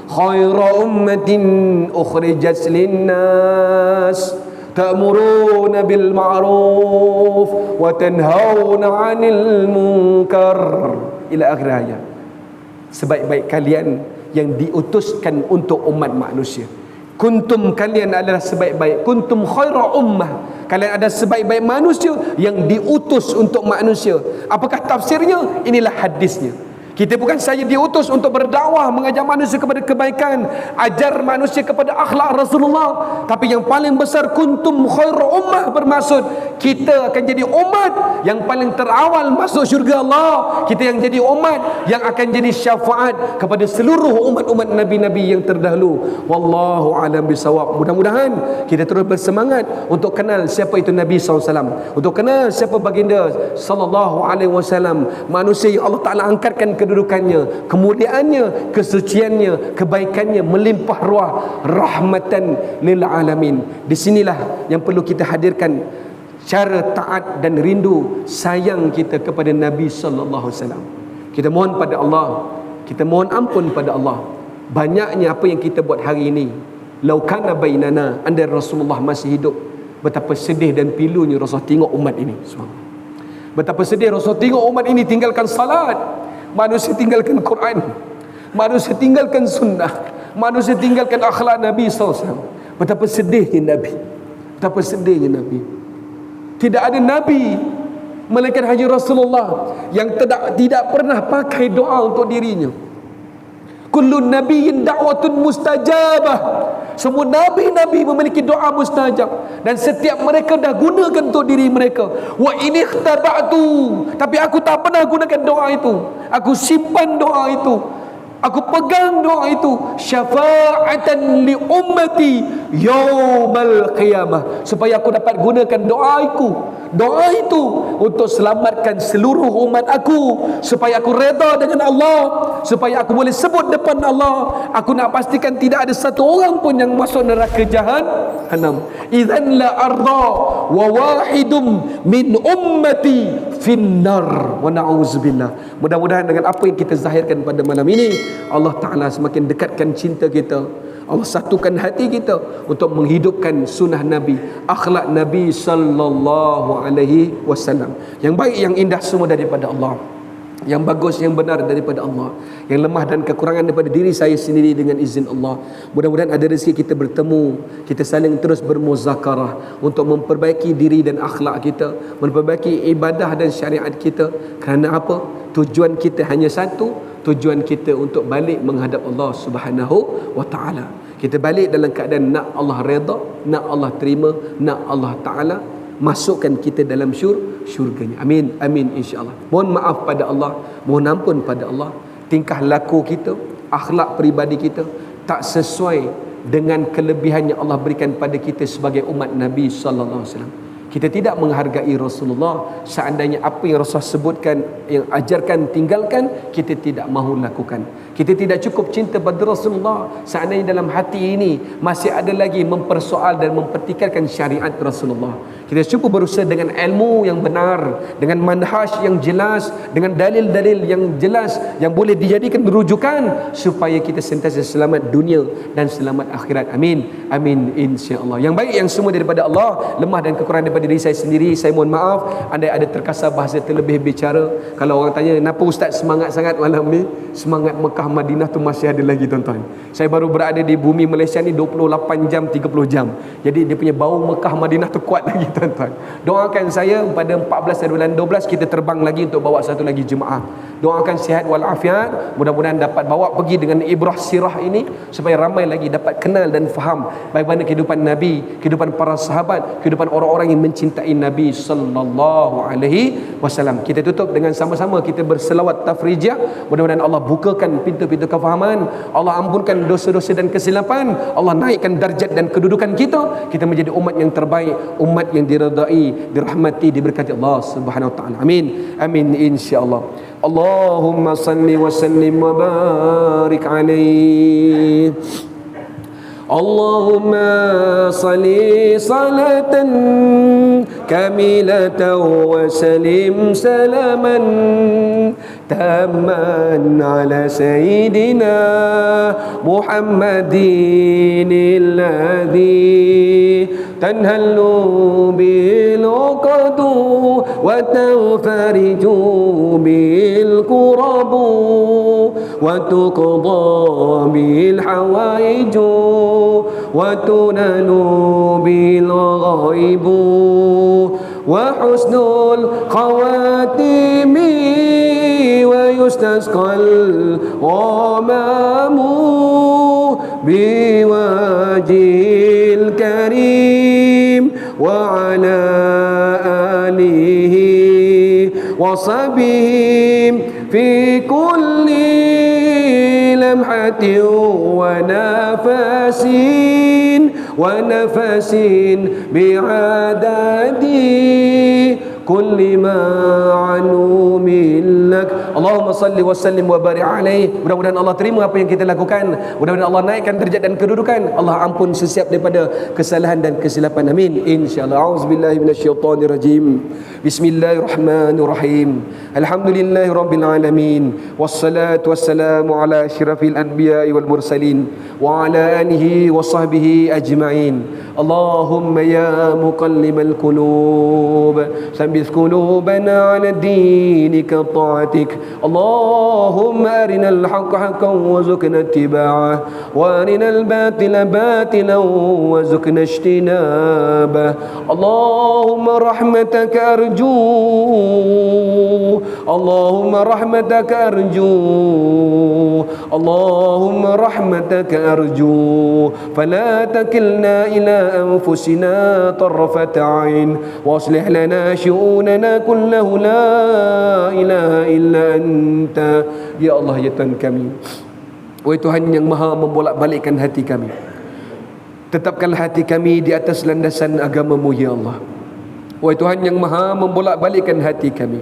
khaira ummatin ukhrijat linnas ta'muruna bil ma'ruf wa tanhauna 'anil munkar, ila akhir ayat. Sebaik-baik kalian yang diutuskan untuk umat manusia. Kuntum, kalian adalah sebaik-baik. Kuntum khaira ummah, kalian adalah sebaik-baik manusia yang diutus untuk manusia. Apakah tafsirnya? Inilah hadisnya. Kita bukan saja diutus untuk berdakwah, mengajak manusia kepada kebaikan, ajar manusia kepada akhlak Rasulullah, tapi yang paling besar kuntum khairu ummah bermaksud kita akan jadi umat yang paling terawal masuk syurga Allah. Kita yang jadi umat yang akan jadi syafaat kepada seluruh umat-umat nabi-nabi yang terdahulu. Wallahu a'lam bisawab. Mudah-mudahan kita terus bersemangat untuk kenal siapa itu Nabi SAW, untuk kenal siapa baginda sallallahu alaihi wasallam, manusia yang Allah Ta'ala angkatkan kedudukannya, kemuliaannya, kesuciannya, kebaikannya melimpah ruah, rahmatan lil alamin. Di sinilah yang perlu kita hadirkan cara taat dan rindu sayang kita kepada Nabi sallallahu alaihi wasallam. Kita mohon pada Allah, kita mohon ampun pada Allah. Banyaknya apa yang kita buat hari ini, lau kana bainana, andai Rasulullah masih hidup, betapa sedih dan pilunya Rasul tengok umat ini. Betapa sedih Rasul tengok umat ini tinggalkan salat, manusia tinggalkan Quran, manusia tinggalkan sunnah, manusia tinggalkan akhlak Nabi SAW. Betapa sedihnya Nabi, betapa sedihnya Nabi. Tidak ada Nabi melainkan hanya Rasulullah yang tidak pernah pakai doa untuk dirinya. Kullu nabiyyin da'watun mustajabah. Semua nabi-nabi memiliki doa mustajab dan setiap mereka dah gunakan untuk diri mereka. Wa in ikhtaba'tu, tapi aku tak pernah gunakan doa itu. Aku simpan doa itu, aku pegang doa itu, syafa'atan li ummati yaumal qiyamah, supaya aku dapat gunakan doa itu untuk selamatkan seluruh umat aku, supaya aku redha dengan Allah, supaya aku boleh sebut depan Allah, aku nak pastikan tidak ada satu orang pun yang masuk neraka jahanam. Idzan la arda wa wahidum min ummati finnar wa na'udzubillah. Mudah-mudahan dengan apa yang kita zahirkan pada malam ini, Allah Ta'ala semakin dekatkan cinta kita, Allah satukan hati kita untuk menghidupkan sunnah Nabi, akhlak Nabi sallallahu alaihi wasallam. Yang baik, yang indah semua daripada Allah, yang bagus, yang benar daripada Allah, yang lemah dan kekurangan daripada diri saya sendiri dengan izin Allah. Mudah-mudahan ada rezeki kita bertemu, kita saling terus bermuzakarah untuk memperbaiki diri dan akhlak kita, memperbaiki ibadah dan syariat kita. Kerana apa? Tujuan kita hanya satu, tujuan kita untuk balik menghadap Allah Subhanahu wa Ta'ala. Kita balik dalam keadaan nak Allah redha, nak Allah terima, nak Allah Ta'ala masukkan kita dalam syurganya. Amin, amin, insya-Allah. Mohon maaf pada Allah, mohon ampun pada Allah, tingkah laku kita, akhlak peribadi kita tak sesuai dengan kelebihan yang Allah berikan pada kita sebagai umat Nabi sallallahu alaihi wasallam. Kita tidak menghargai Rasulullah. Seandainya apa yang Rasul sebutkan, yang ajarkan, tinggalkan, kita tidak mahu lakukan. Kita tidak cukup cinta pada Rasulullah seandainya dalam hati ini masih ada lagi mempersoal dan mempertikaikan syariat Rasulullah. Kita cuba berusaha dengan ilmu yang benar, dengan manhaj yang jelas, dengan dalil-dalil yang jelas yang boleh dijadikan rujukan supaya kita sentiasa selamat dunia dan selamat akhirat. Amin. Amin insya-Allah. Yang baik yang semua daripada Allah, lemah dan kekurangan daripada diri saya sendiri. Saya mohon maaf andai ada terkasar bahasa terlebih bicara. Kalau orang tanya kenapa ustaz semangat sangat malam ni? Semangat Mekah Madinah tu masih ada lagi tuan-tuan. Saya baru berada di bumi Malaysia ni 28 jam 30 jam. Jadi dia punya bau Mekah Madinah tu kuat lagi tuan-tuan. Doakan saya pada 14 dan bulan 12 kita terbang lagi untuk bawa satu lagi jemaah. Doakan sihat walafiat, mudah-mudahan dapat bawa pergi dengan ibrah sirah ini supaya ramai lagi dapat kenal dan faham bagaimana kehidupan Nabi, kehidupan para sahabat, kehidupan orang-orang yang mencintai Nabi sallallahu alaihi wasallam. Kita tutup dengan sama-sama kita berselawat tafrijah. Mudah-mudahan Allah bukakan pintu-pintu kefahaman, Allah ampunkan dosa-dosa dan kesilapan, Allah naikkan darjat dan kedudukan kita. Kita menjadi umat yang terbaik, umat yang diredai, dirahmati, diberkati Allah Subhanahu wa taala. Amin. Amin insya-Allah. Allahumma salli wa sallim wa barik alaihi. Allahumma salli salatan kamilatan wa salim salaman tamman ala sayyidina Muhammadin alladhi tanhallu bil uqadu wa tanfariju bil qurabu wa tuqda bil hawaiju wa tunalu bil ghaibu wa husnul khawatimi wa yustasqal ghamamu biwajil karim wa ala alihi wa sahbihi fi kulli lamhatin wa nafasin bi'adadi kulli ma'anu millak. Allahumma salli wa sallim wa barik alaih. Mudah-mudahan Allah terima apa yang kita lakukan. Mudah-mudahan Allah naikkan derajat dan kedudukan. Allah ampun sesiap daripada kesalahan dan kesilapan. Amin insyaallah. Auzubillahi minasyaitonir rajim. Bismillahirrahmanirrahim. Alhamdulillahirabbil alamin. Wassalatu wassalamu ala asyrafil anbiya'i wal mursalin wa ala alihi wa sahbihi ajma'in. Allahumma ya muqallibal qulub ثبت قلوبنا على دينك طاعتك. اللهم أرنا الحق حقا وارزقنا اتباعه وأرنا الباطل باطلا وارزقنا اجتنابه. اللهم رحمتك أرجو، اللهم رحمتك أرجو، اللهم رحمتك أرجو، فلا تكلنا إلى أنفسنا طرفة عين، وأصلح لنا شؤوننا كله، لا إله إلا أنت. Ya Allah, ya Tuhan kami, wahai Tuhan yang maha membolak-balikkan hati kami, tetapkanlah hati kami di atas landasan agama-Mu ya Allah. Wahai Tuhan yang maha membolak-balikkan hati kami,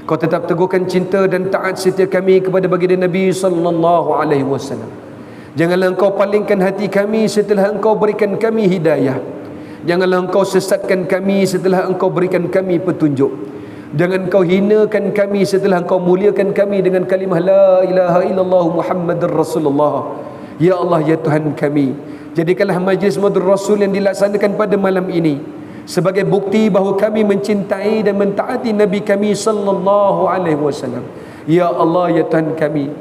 Kau tetap teguhkan cinta dan taat setia kami kepada baginda Nabi sallallahu alaihi wasallam. Janganlah Engkau palingkan hati kami setelah Engkau berikan kami hidayah. Janganlah Engkau sesatkan kami setelah Engkau berikan kami petunjuk. Jangan Engkau hinakan kami setelah Engkau muliakan kami dengan kalimah la ilaha illallah Muhammadur Rasulullah. Ya Allah, ya Tuhan kami, jadikanlah majlis Maulid Rasul yang dilaksanakan pada malam ini sebagai bukti bahawa kami mencintai dan mentaati Nabi kami sallallahu alaihi wasallam. Ya Allah, ya Tuhan kami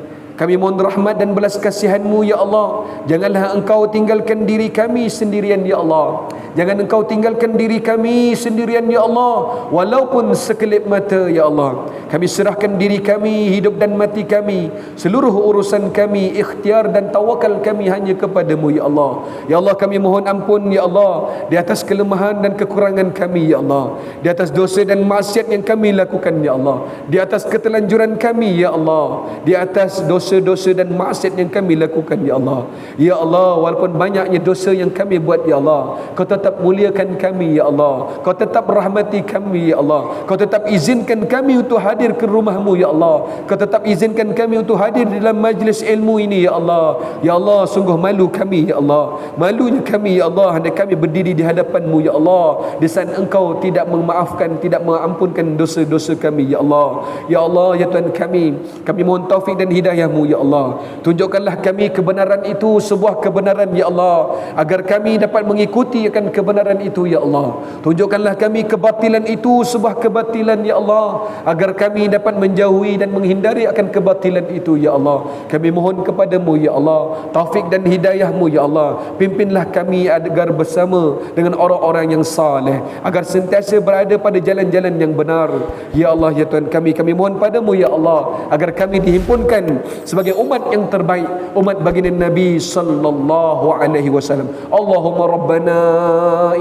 mohon rahmat dan belas kasihan-Mu ya Allah. Janganlah Engkau tinggalkan diri kami sendirian ya Allah. Jangan Engkau tinggalkan diri kami sendirian ya Allah, walaupun sekelip mata ya Allah. Kami serahkan diri kami, hidup dan mati kami, seluruh urusan kami, ikhtiar dan tawakal kami hanya kepada-Mu ya Allah. Ya Allah, kami mohon ampun ya Allah di atas kelemahan dan kekurangan kami ya Allah, di atas dosa dan maksiat yang kami lakukan ya Allah, di atas ketelanjuran kami ya Allah, di atas dosa dosa-dosa dan maksiat yang kami lakukan ya Allah. Ya Allah, walaupun banyaknya dosa yang kami buat ya Allah, Kau tetap muliakan kami ya Allah. Kau tetap rahmati kami ya Allah. Kau tetap izinkan kami untuk hadir ke rumah-Mu ya Allah. Kau tetap izinkan kami untuk hadir dalam majlis ilmu ini ya Allah. Ya Allah, sungguh malu kami ya Allah. Malunya kami ya Allah, hendak kami berdiri di hadapan-Mu ya Allah, di saat Engkau tidak memaafkan, tidak mengampunkan dosa-dosa kami ya Allah. Ya Allah, ya Tuhan kami mohon taufik dan hidayah-Mu ya Allah. Tunjukkanlah kami kebenaran itu sebuah kebenaran ya Allah, agar kami dapat mengikuti akan kebenaran itu ya Allah. Tunjukkanlah kami kebatilan itu sebuah kebatilan ya Allah, agar kami dapat menjauhi dan menghindari akan kebatilan itu ya Allah. Kami mohon kepada-Mu ya Allah, taufik dan hidayah-Mu ya Allah. Pimpinlah kami agar bersama dengan orang-orang yang saleh, agar sentiasa berada pada jalan-jalan yang benar ya Allah. Ya Tuhan kami mohon padamu ya Allah, agar kami dihimpunkan sebagai umat yang terbaik, umat baginda Nabi sallallahu alaihi wasallam. Allahumma rabbana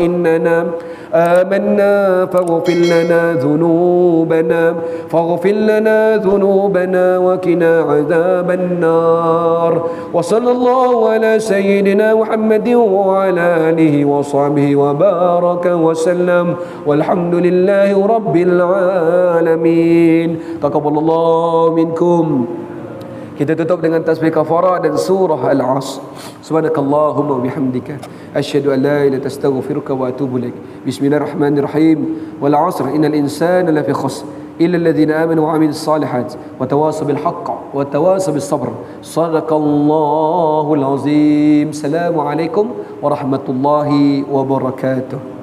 innana آمنا فاغفر لنا ذنوبنا وقنا عذاب النار وصلى الله على سيدنا محمد وعلى آله وصحبه وبارك وسلم والحمد لله رب العالمين. تقبل الله منكم. Kita tutup dengan tasbih kafarah dan surah Al-Asr. Subhanakallahumma wa bihamdika asyhadu an la ilaha illa anta astaghfiruka wa atubu ilaik. Bismillahirrahmanirrahim. Wal 'asr innal insana lafi khusr illa alladhina amanu wa 'amilus salihat wa tawasaw bil haqq wa tawasaw bis sabr. Shadaqallahul azim. Assalamualaikum warahmatullahi wabarakatuh.